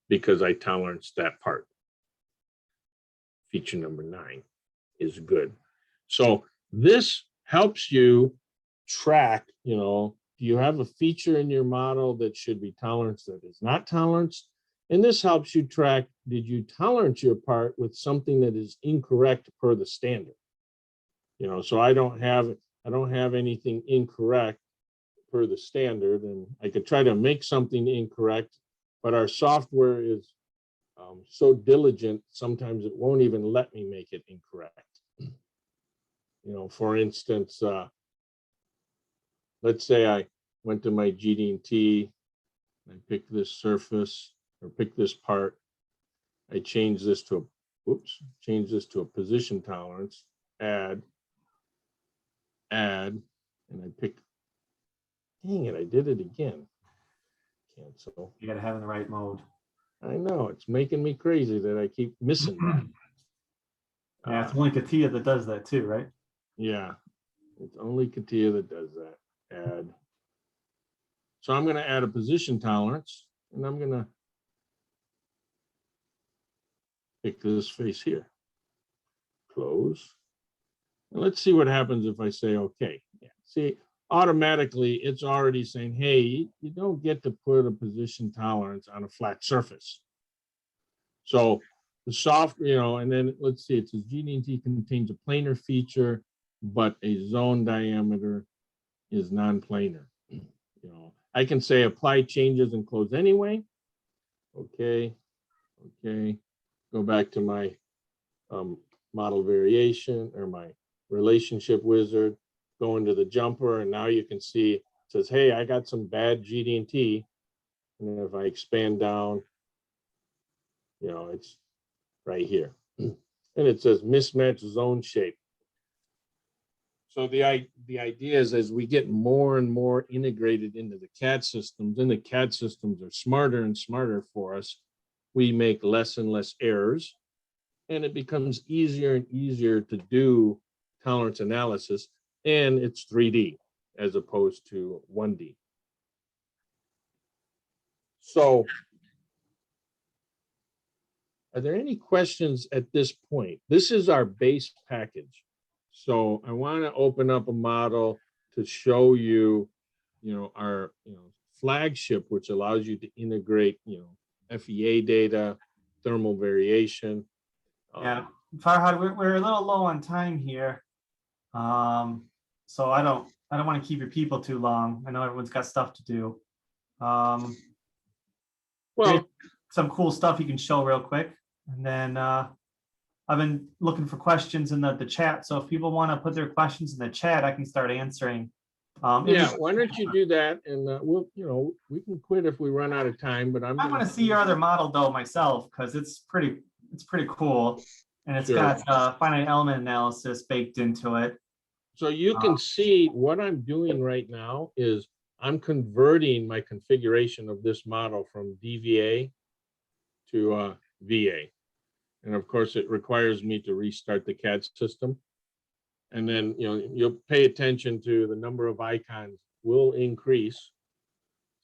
because I toleranced that part. Feature number 9 is good. So this helps you track, you know, do you have a feature in your model that should be toleranced that is not toleranced? And this helps you track, did you tolerance your part with something that is incorrect per the standard? You know, so I don't have anything incorrect per the standard, and I could try to make something incorrect, but our software is so diligent, sometimes it won't even let me make it incorrect. You know, for instance, let's say I went to my GD&T, I picked this surface or picked this part. I change this to a position tolerance, add, and I pick, dang it, I did it again. Cancel. You gotta have it in the right mode. I know, it's making me crazy that I keep missing that. Yeah, it's only CATIA that does that too, right? Yeah, it's only CATIA that does that. Add. So I'm going to add a position tolerance, and I'm going to pick this face here. Close. And let's see what happens if I say okay. Yeah. See, automatically it's already saying, hey, you don't get to put a position tolerance on a flat surface. So the soft, you know, and then let's see, it says GD&T contains a planar feature, but a zone diameter is non-planar. You know, I can say apply changes and close anyway. Okay, okay. Go back to my model variation or my relationship wizard, go into the jumper, and now you can see it says, hey, I got some bad GD&T. And if I expand down, you know, it's right here. And it says mismatch zone shape. So the idea is as we get more and more integrated into the CAD systems, and the CAD systems are smarter and smarter for us, we make less and less errors, and it becomes easier and easier to do tolerance analysis, and it's 3D as opposed to 1D. So are there any questions at this point? This is our base package. So I want to open up a model to show you, our, flagship, which allows you to integrate, FEA data, thermal variation. Yeah, Farhad, we're a little low on time here. So I don't want to keep your people too long. I know everyone's got stuff to do. Well, some cool stuff you can show real quick. And then I've been looking for questions in the chat. So if people want to put their questions in the chat, I can start answering. Yeah, why don't you do that? And we'll, we can quit if we run out of time, but I want to see your other model though myself, because it's pretty cool. And it's got finite element analysis baked into it. So you can see what I'm doing right now is I'm converting my configuration of this model from DVA to VA. And of course, it requires me to restart the CAD system. And then, you'll pay attention to the number of icons will increase.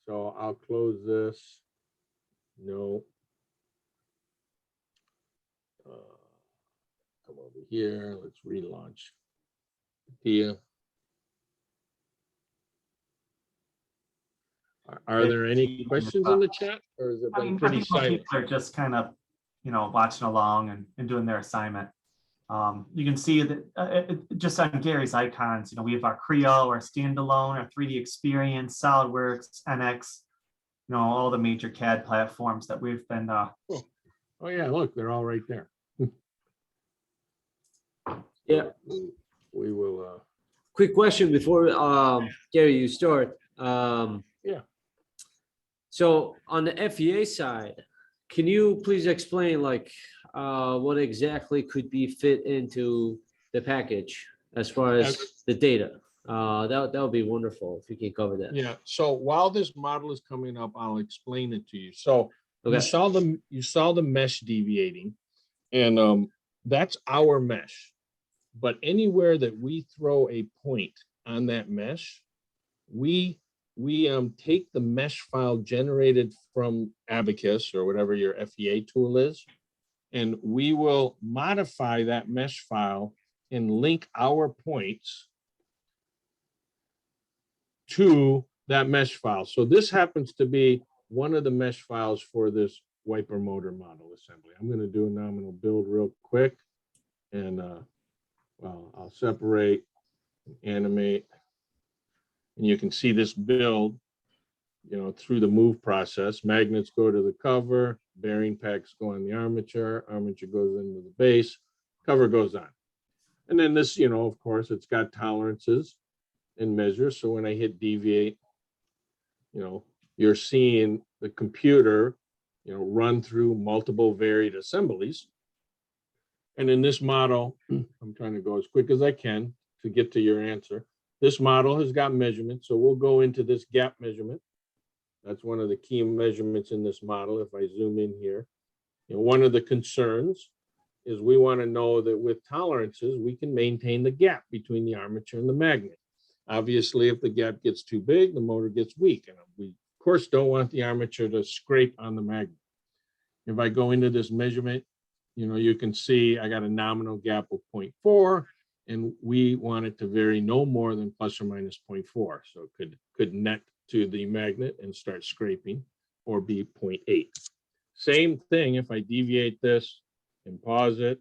So I'll close this. No. Come over here. Let's relaunch. Here. Are there any questions in the chat, or has it been pretty silent? People are just kind of, watching along and doing their assignment. You can see that just on Gary's icons, we have our Creo, our standalone, our 3D Experience, SolidWorks, NX, all the major CAD platforms that we've been. Cool. Oh yeah, look, they're all right there. Yeah. We will. Quick question before Gary, you start. Yeah. So on the FEA side, can you please explain what exactly could be fit into the package as far as the data? That would be wonderful if you can cover that. Yeah, so while this model is coming up, I'll explain it to you. So you Okay. saw the mesh deviating, and that's our mesh. But anywhere that we throw a point on that mesh, we take the mesh file generated from Abacus or whatever your FEA tool is, and we will modify that mesh file and link our points to that mesh file. So this happens to be one of the mesh files for this wiper motor model assembly. I'm going to do a nominal build real quick, and well, I'll separate, animate, and you can see this build, you know, through the move process. Magnets go to the cover, bearing packs go on the armature, armature goes into the base, cover goes on. And then this, you know, of course, it's got tolerances and measures. So when I hit deviate, you know, you're seeing the computer, you know, run through multiple varied assemblies. And in this model, I'm trying to go as quick as I can to get to your answer. This model has got measurements. So we'll go into this gap measurement. That's one of the key measurements in this model. If I zoom in here, you know, one of the concerns is we want to know that with tolerances, we can maintain the gap between the armature and the magnet. Obviously, if the gap gets too big, the motor gets weak. And we, of course, don't want the armature to scrape on the magnet. If I go into this measurement, you know, you can see I got a nominal gap of 0.4, and we want it to vary no more than plus or minus 0.4. So it could net to the magnet and start scraping, or be 0.8. Same thing if I deviate this and pause it,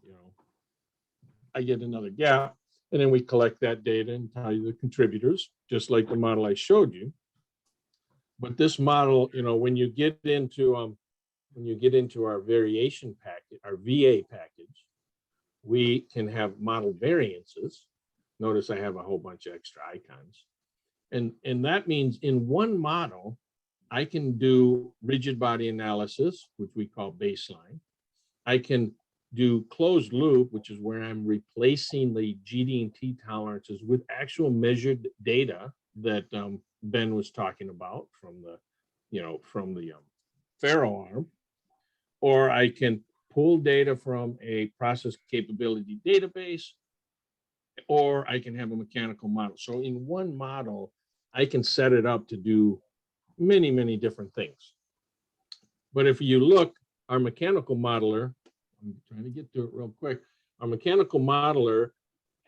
you know, I get another gap, and then we collect that data and tell you the contributors, just like the model I showed you. But this model, you know, when you get into our variation package, our VA package, we can have model variances. Notice I have a whole bunch of extra icons. And that means in one model, I can do rigid body analysis, which we call baseline. I can do closed loop, which is where I'm replacing the GD&T tolerances with actual measured data that Ben was talking about from the, you know, from the ferro arm. Or I can pull data from a process capability database, or I can have a mechanical model. So in one model, I can set it up to do many, many different things. But if you look, our mechanical modeler, I'm trying to get to it real quick. Our mechanical modeler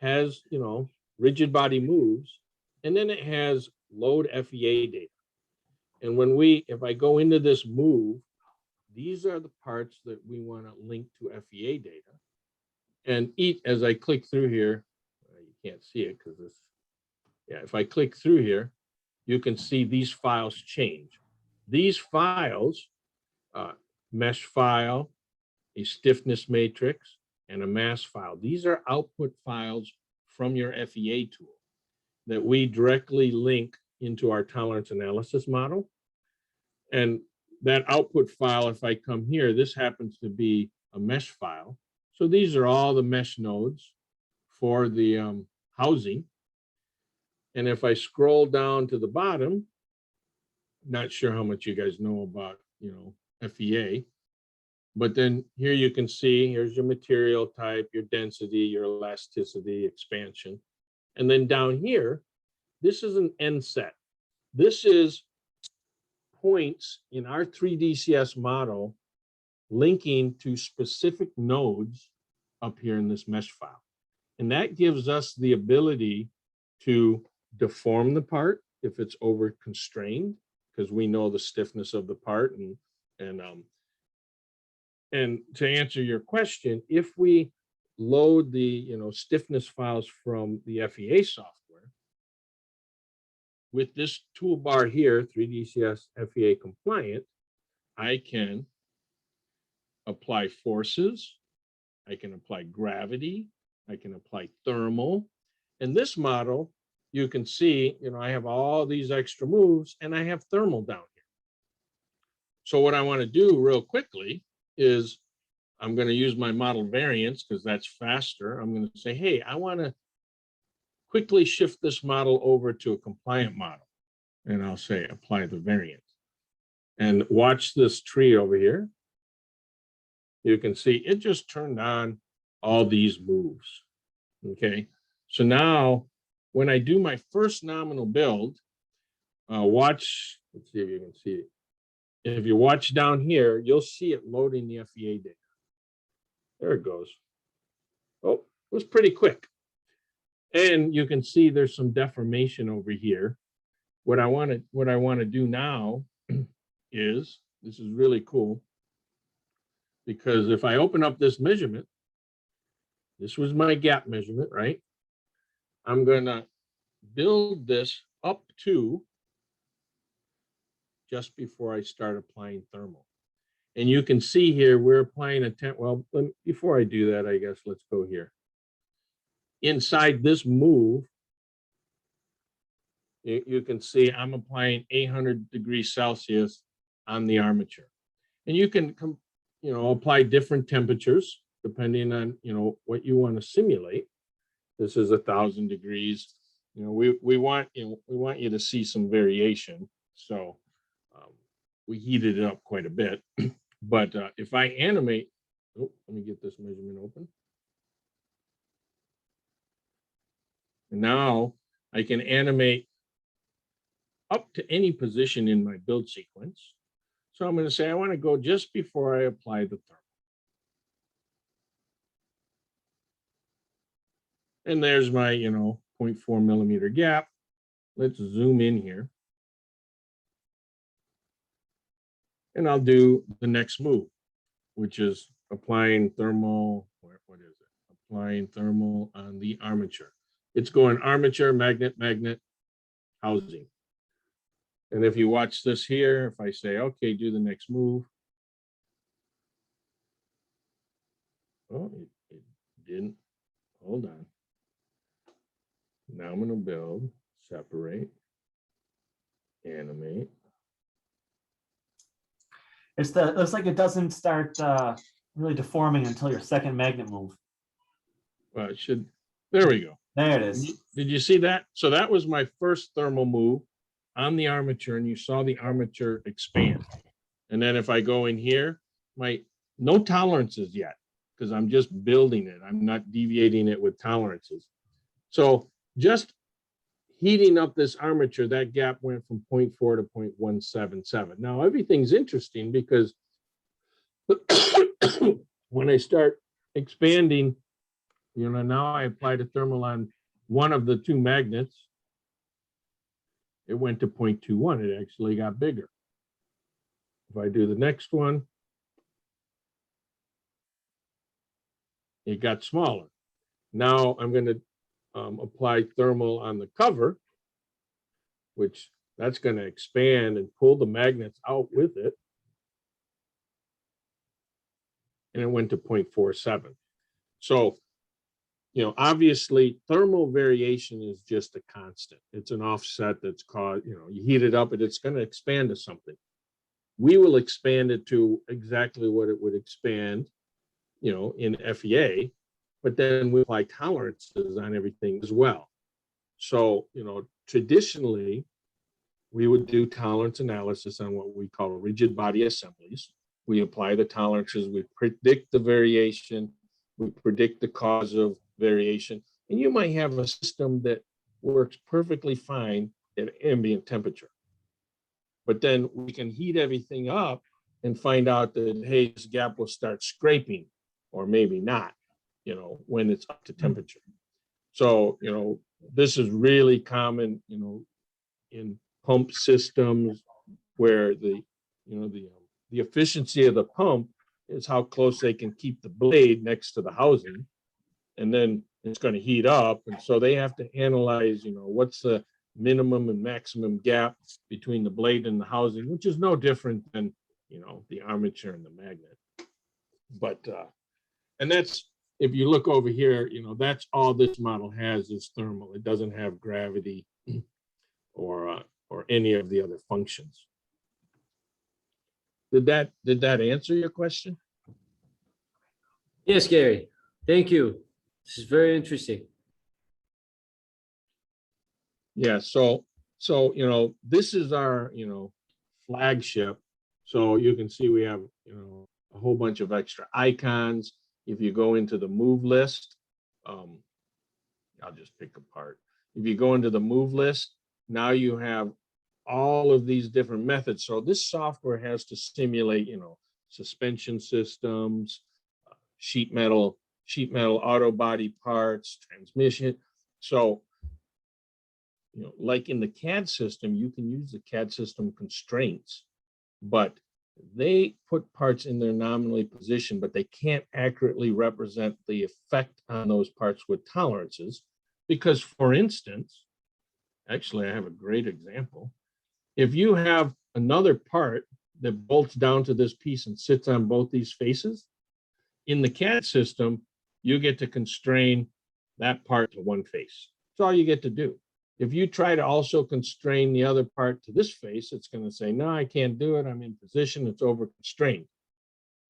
has, you know, rigid body moves, and then it has load FEA data. And when if I go into this move, these are the parts that we want to link to FEA data. And as I click through here, you can't see it because this, yeah, if I click through here, you can see these files change. These files, mesh file, a stiffness matrix, and a mass file. These are output files from your FEA tool that we directly link into our tolerance analysis model. And that output file, if I come here, this happens to be a mesh file. So these are all the mesh nodes for the housing. And if I scroll down to the bottom, not sure how much you guys know about, you know, FEA, but then here you can see, here's your material type, your density, your elasticity, expansion. And then down here, this is an end set. This is points in our 3DCS model linking to specific nodes up here in this mesh file. And that gives us the ability to deform the part if it's over constrained, because we know the stiffness of the part. And to answer your question, if we load the, you know, stiffness files from the FEA software, with this toolbar here, 3DCS FEA compliant, I can apply forces, I can apply gravity, I can apply thermal. In this model, you can see, you know, I have all these extra moves and I have thermal down here. So what I want to do real quickly is I'm going to use my model variance because that's faster. I'm going to say, hey, I want to quickly shift this model over to a compliant model. And I'll say apply the variant. And watch this tree over here. You can see it just turned on all these moves. Okay, so now when I do my first nominal build, watch, let's see if you can see it. If you watch down here, you'll see it loading the FEA data. There it goes. Oh, it was pretty quick. And you can see there's some deformation over here. What I want to do now is, this is really cool, because if I open up this measurement, this was my gap measurement, right? I'm going to build this up to just before I start applying thermal. And you can see here, we're applying a temp. Well, before I do that, I guess let's go here. Inside this move, you can see I'm applying 800 degrees Celsius on the armature. And you can, apply different temperatures depending on, what you want to simulate. This is 1,000 degrees. We want you to see some variation. So we heated it up quite a bit. But if I animate, let me get this measurement open. And now I can animate up to any position in my build sequence. So I'm going to say I want to go just before I apply the thermal. And there's my, 0.4 millimeter gap. Let's zoom in here. And I'll do the next move, which is applying thermal, what is it? Applying thermal on the armature. It's going armature, magnet, magnet, housing. And if you watch this here, if I say, okay, do the next move. Oh, it didn't. Hold on. Now I'm going to build, separate, animate. It looks like it doesn't start really deforming until your second magnet move. Well, it should. There we go. There it is. Did you see that? So that was my first thermal move on the armature, and you saw the armature expand. And then if I go in here, no tolerances yet, because I'm just building it. I'm not deviating it with tolerances. So just heating up this armature, that gap went from 0.4 to 0.177. Now everything's interesting because when I start expanding, now I applied a thermal on one of the two magnets. It went to 0.21. It actually got bigger. If I do the next one, it got smaller. Now I'm going to apply thermal on the cover, which that's going to expand and pull the magnets out with it. And it went to 0.47. So, obviously thermal variation is just a constant. It's an offset that's caused, you heat it up and it's going to expand to something. We will expand it to exactly what it would expand, in FEA, but then we apply tolerances on everything as well. So, traditionally, we would do tolerance analysis on what we call rigid body assemblies. We apply the tolerances, we predict the variation, we predict the cause of variation, and you might have a system that works perfectly fine at ambient temperature. But then we can heat everything up and find out that, hey, this gap will start scraping, or maybe not, when it's up to temperature. So, this is really common, in pump systems where the efficiency of the pump is how close they can keep the blade next to the housing, and then it's going to heat up. And so they have to analyze, what's the minimum and maximum gap between the blade and the housing, which is no different than, the armature and the magnet. But, and that's, if you look over here, that's all this model has is thermal. It doesn't have gravity or any of the other functions. Did that answer your question? Yes, Gary. Thank you. This is very interesting. Yeah, so this is our, flagship. So you can see we have, a whole bunch of extra icons. If you go into the move list, I'll just pick apart. If you go into the move list, now you have all of these different methods. So this software has to simulate, suspension systems, sheet metal auto body parts, transmission. So, like in the CAD system, you can use the CAD system constraints, but they put parts in their nominally position, but they can't accurately represent the effect on those parts with tolerances. Because, for instance, actually, I have a great example. If you have another part that bolts down to this piece and sits on both these faces, in the CAD system, you get to constrain that part to one face. That's all you get to do. If you try to also constrain the other part to this face, it's going to say, no, I can't do it. I'm in position. It's over constrained.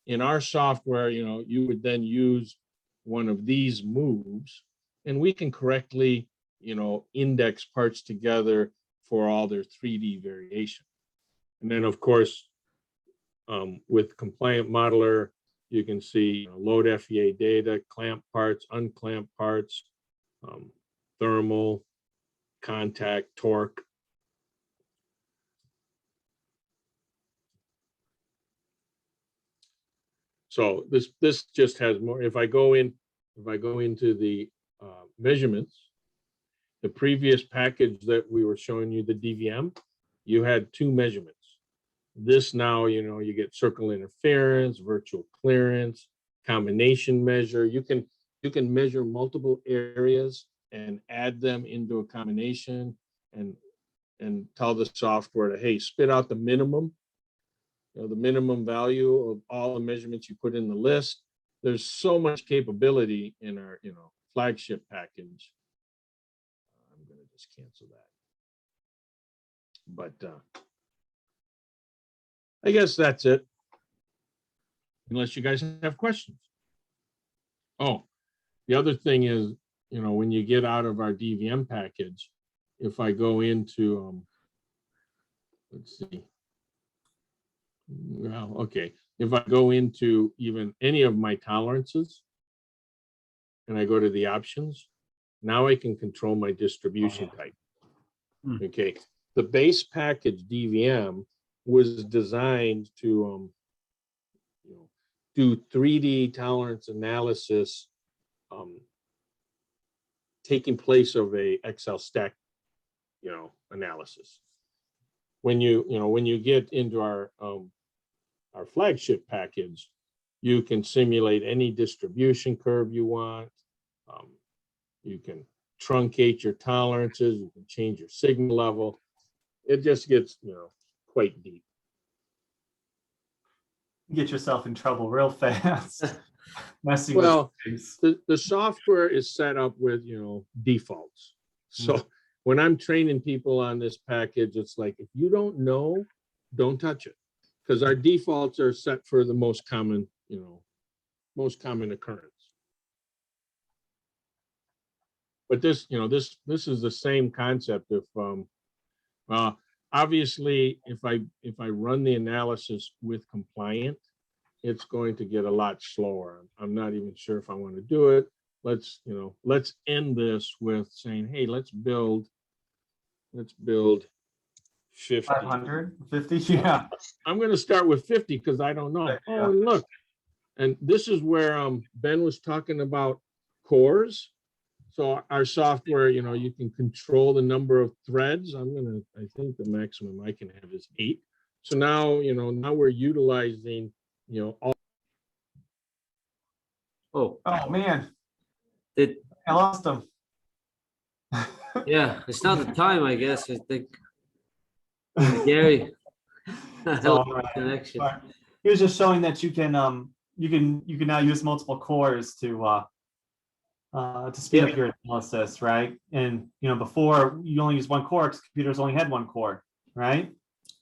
In our software, you would then use one of these moves, and we can correctly, index parts together for all their 3D variation. And then, of course, with Compliant Modeler, you can see load FEA data, clamp parts, unclamp parts, thermal, contact, torque. So this just has more. If I go into the measurements, the previous package that we were showing you, the DVM, you had two measurements. This now, you get circle interference, virtual clearance, combination measure. You can measure multiple areas and add them into a combination and tell the software to, hey, spit out the minimum, the minimum value of all the measurements you put in the list. There's so much capability in our, flagship package. I'm going to just cancel that. But I guess that's it. Unless you guys have questions. Oh, the other thing is, when you get out of our DVM package, if I go into, let's see. Well, okay. If I go into even any of my tolerances and I go to the options, now I can control my distribution type. Okay. The base package DVM was designed to do 3D tolerance analysis taking place of a Excel stack analysis. When you get into our flagship package, you can simulate any distribution curve you want. You can truncate your tolerances, you can change your signal level. It just gets quite deep. Get yourself in trouble real fast. Messing Well, with the software is set up with defaults. So when I'm training people on this package, it's like, if you don't know, don't touch it, because our defaults are set for the most common occurrence. But this is the same concept. If obviously, if I run the analysis with Compliant, it's going to get a lot slower. I'm not even sure if I want to do it. Let's end this with saying, hey, let's build 50. 550, yeah. I'm going to start with 50 because I don't know. Oh, look. And this is where Ben was talking about cores. So our software, you can control the number of threads. I think the maximum I can have is 8. So now, now we're utilizing, all. Oh man, Did I lost him. yeah, it's not the time, I guess. I think Gary. Connection. He was just showing that you can now use multiple cores to speed up your analysis, right? And before you only use one core because computers only had one core, right?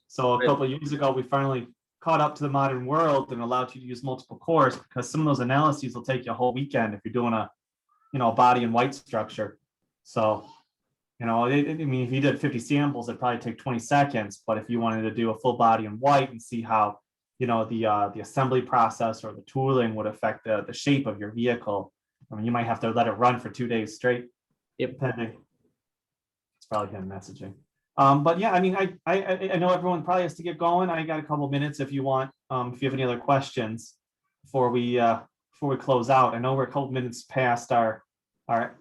So a couple of years ago, we finally caught up to the modern world and allowed you to use multiple cores, because some of those analyses will take you a whole weekend if you're doing a body and white structure. So You know, I mean, if you did 50 samples, it'd probably take 20 seconds. But if you wanted to do a full body in white and see how, you know, the assembly process or the tooling would affect the shape of your vehicle, I mean, you might have to let it run for 2 days straight. Yep. Depending. It's probably him messaging. But yeah, I mean, I know everyone probably has to get going. I got a couple minutes if you want, if you have any other questions before we close out. I know we're a couple minutes past our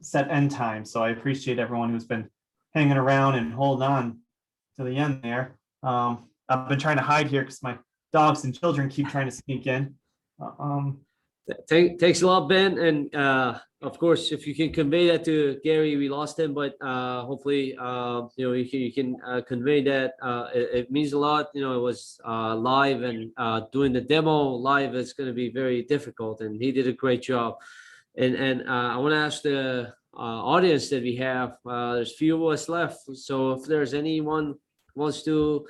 set end time, so I appreciate everyone who's been hanging around and holding on to the end there. I've been trying to hide here because my dogs and children keep trying to sneak in. Thanks a lot, Ben. And of course, if you can convey that to Gary, we lost him, but hopefully, you know, you can convey that. It means a lot. You know, it was live, and doing the demo live is going to be very difficult, and he did a great job. And I want to ask the audience that we have, there's few of us left. So if there's anyone wants to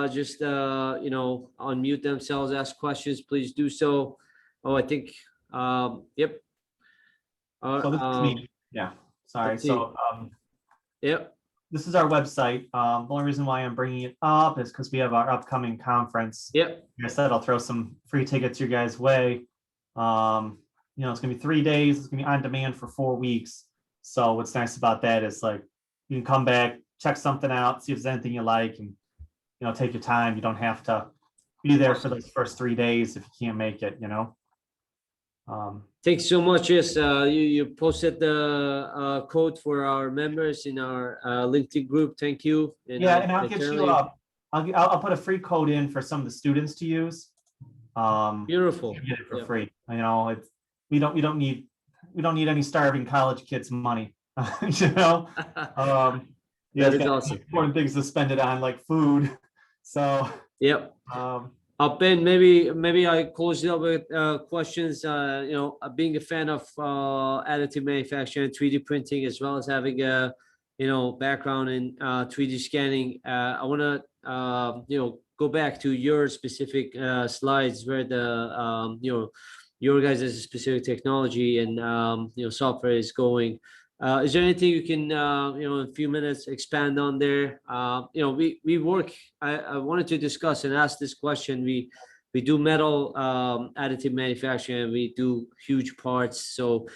just, you know, unmute themselves, ask questions, please do so. Oh, I think, yep. So this is me. Yeah, sorry. So yep. This is our website. The only reason why I'm bringing it up is because we have our upcoming conference. Yep. Like I said, I'll throw some free tickets your guys' way. You know, it's gonna be 3 days. It's gonna be on demand for 4 weeks. So what's nice about that is like you can come back, check something out, see if there's anything you like, and you know, take your time. You don't have to be there for those first 3 days if you can't make it. You know. Thanks so much. Yes, you posted the code for our members in our LinkedIn group. Thank you. And yeah, and I'll get you I'll put a free code in for some of the students to use. Beautiful. Get it for free. You know, it's we don't need any starving college kids' money. You know. Yeah, that is awesome. Important things to spend it on, like food. So. Yep. Ben, maybe I close it up with questions. You know, being a fan of additive manufacturing, 3D printing, as well as having a, you know, background in 3D scanning. I want to, you know, go back to your specific slides where the, you know, your guys' specific technology and, you know, software is going. Is there anything you can, you know, in a few minutes expand on there? You know, we work, I wanted to discuss and ask this question. We do metal additive manufacturing, and we do huge parts. So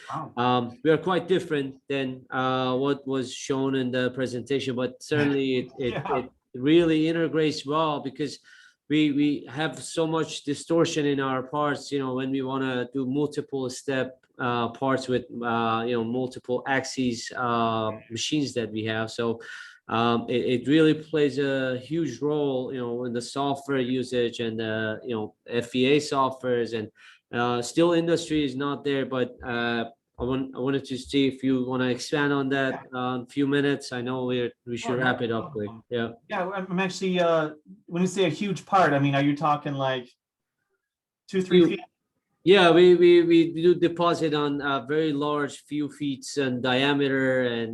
we are quite different than what was shown in the presentation, but certainly it really integrates well because we have so much distortion in our parts, you know, when we want to do multiple step parts with you know, multiple axes machines that we have. So it really plays a huge role, you know, in the software usage and you know, FEA softwares, and still industry is not there, but I wanted to see if you want to expand on that in a few minutes. I know we should wrap it up quick. Yeah. Yeah, I'm actually when you say a huge part, I mean, are you talking like 2-3 feet? Yeah, we do deposit on very large, few feet in diameter, and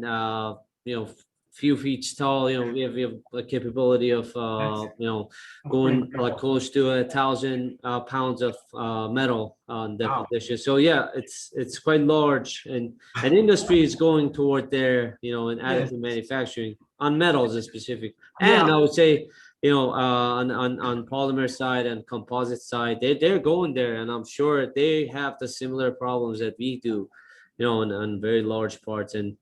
you know, few feet tall. You know, we have a capability of you know, going like close to 1,000 pounds of metal on deposition. So yeah, it's quite large, and industry is going toward there, you know, in additive manufacturing on metals in specific. And I would say, you know, on polymer side and composite side, they're going there, and I'm sure they have the similar problems that we do, you know, on very large parts, and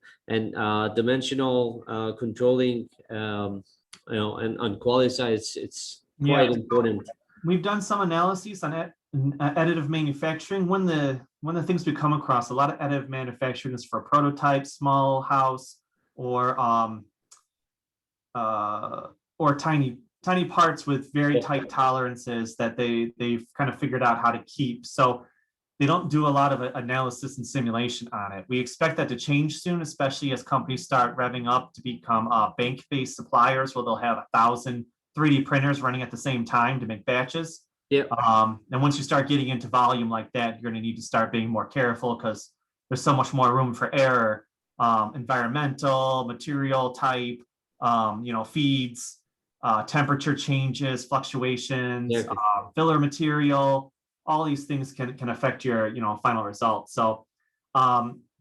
dimensional controlling, you know, and on quality side, it's quite important. We've done some analyses on additive manufacturing. One of the things we come across a lot of additive manufacturing is for prototypes, small house, or tiny parts with very tight tolerances that they've kind of figured out how to keep. So they don't do a lot of analysis and simulation on it. We expect that to change soon, especially as companies start revving up to become bank-based suppliers, where they'll have 1,000 3D printers running at the same time to make batches. Yeah. And once you start getting into volume like that, you're going to need to start being more careful because there's so much more room for error. Environmental, material type, you know, feeds, temperature changes, fluctuations, filler material, all these things can affect your, you know, final result. So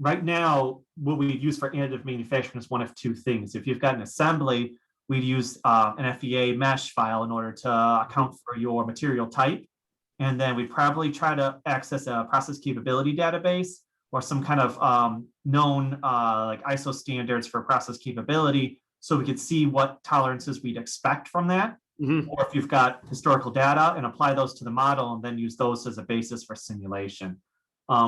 right now, what we use for additive manufacturing is one of two things. If you've got an assembly, we'd use an FEA mesh file in order to account for your material type. And then we'd probably try to access a process capability database or some kind of known like ISO standards for process capability, so we could see what tolerances we'd expect from that. Or if you've got historical data, and apply those to the model and then use those as a basis for simulation.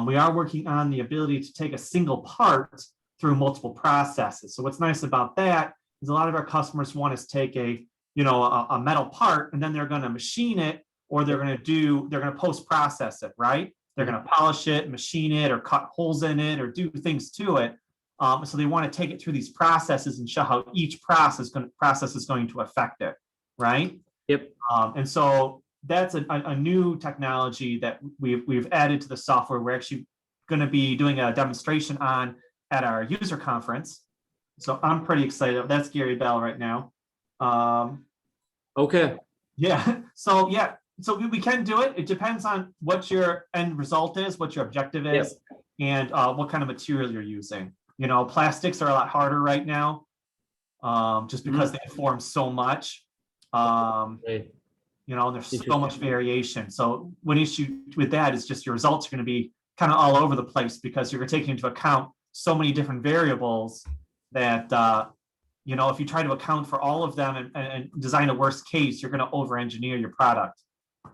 We are working on the ability to take a single part through multiple processes. So what's nice about that is a lot of our customers want us to take a metal part, and then they're going to machine it, or they're going to post process it, right? They're going to polish it, machine it, or cut holes in it, or do things to it. So they want to take it through these processes and show how each process is going to affect it, right? Yep. And so that's a new technology that we've added to the software. We're actually going to be doing a demonstration on at our user conference. So I'm pretty excited. That's Gary Bell right now. Okay. Yeah. So we can do it. It depends on what your end result is, what your objective is, and what kind of material you're using. Plastics are a lot harder right now, just because they form so much. And there's so much variation. So one issue with that is just your results are going to be kind of all over the place, because you're taking into account so many different variables that if you try to account for all of them and design a worst case, you're going to over engineer your product.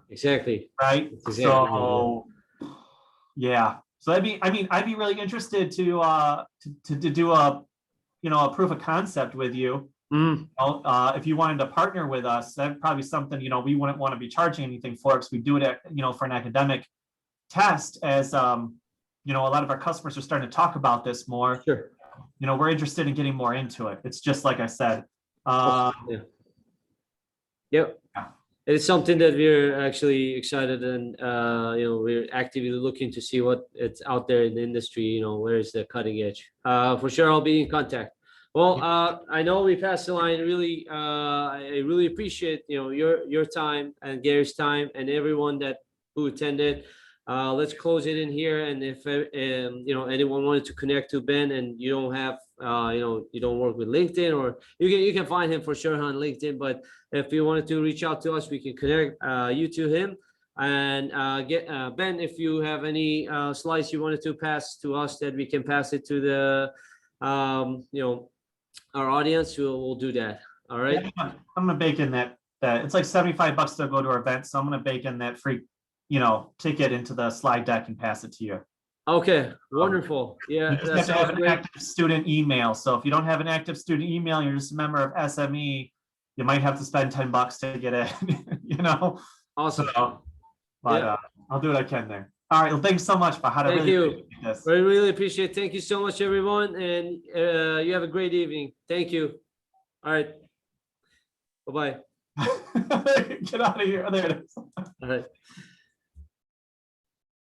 Exactly. Right. Exactly. So yeah. So I'd be really interested to do a proof of concept with you. If you wanted to partner with us, that'd probably be something, we wouldn't want to be charging anything for, because we do it for an academic test, as a lot of our customers are starting to talk about this more. Sure. We're interested in getting more into it. It's just like I said. Yep. It's something that we're actually excited, and we're actively looking to see what it's out there in the industry. Where is the cutting edge? For sure, I'll be in contact. Well, I know we passed the line. Really, I really appreciate your time and Gary's time and everyone who attended. Let's close it in here. And if anyone wanted to connect to Ben, and you don't have you don't work with LinkedIn, or you can find him for sure on LinkedIn. But if you wanted to reach out to us, we can connect you to him. And get Ben, if you have any slides you wanted to pass to us, that we can pass it to the our audience, we'll do that. All right. Yeah, I'm gonna bake in that it's like $75 to go to our event, so I'm gonna bake in that free ticket into the slide deck and pass it to you. Okay, wonderful. Yeah, you just have to have an active student email. So if you don't have an active student email, you're just a member of SME, you might have to spend $10 to get in. Awesome. So, but I'll do what I can there. All right. Well, thanks so much, Fahad. Thank you. I really appreciate it. Thank you so much, everyone. And you have a great evening. Thank you. All right. Bye-bye. Get out of here. There it is. All right.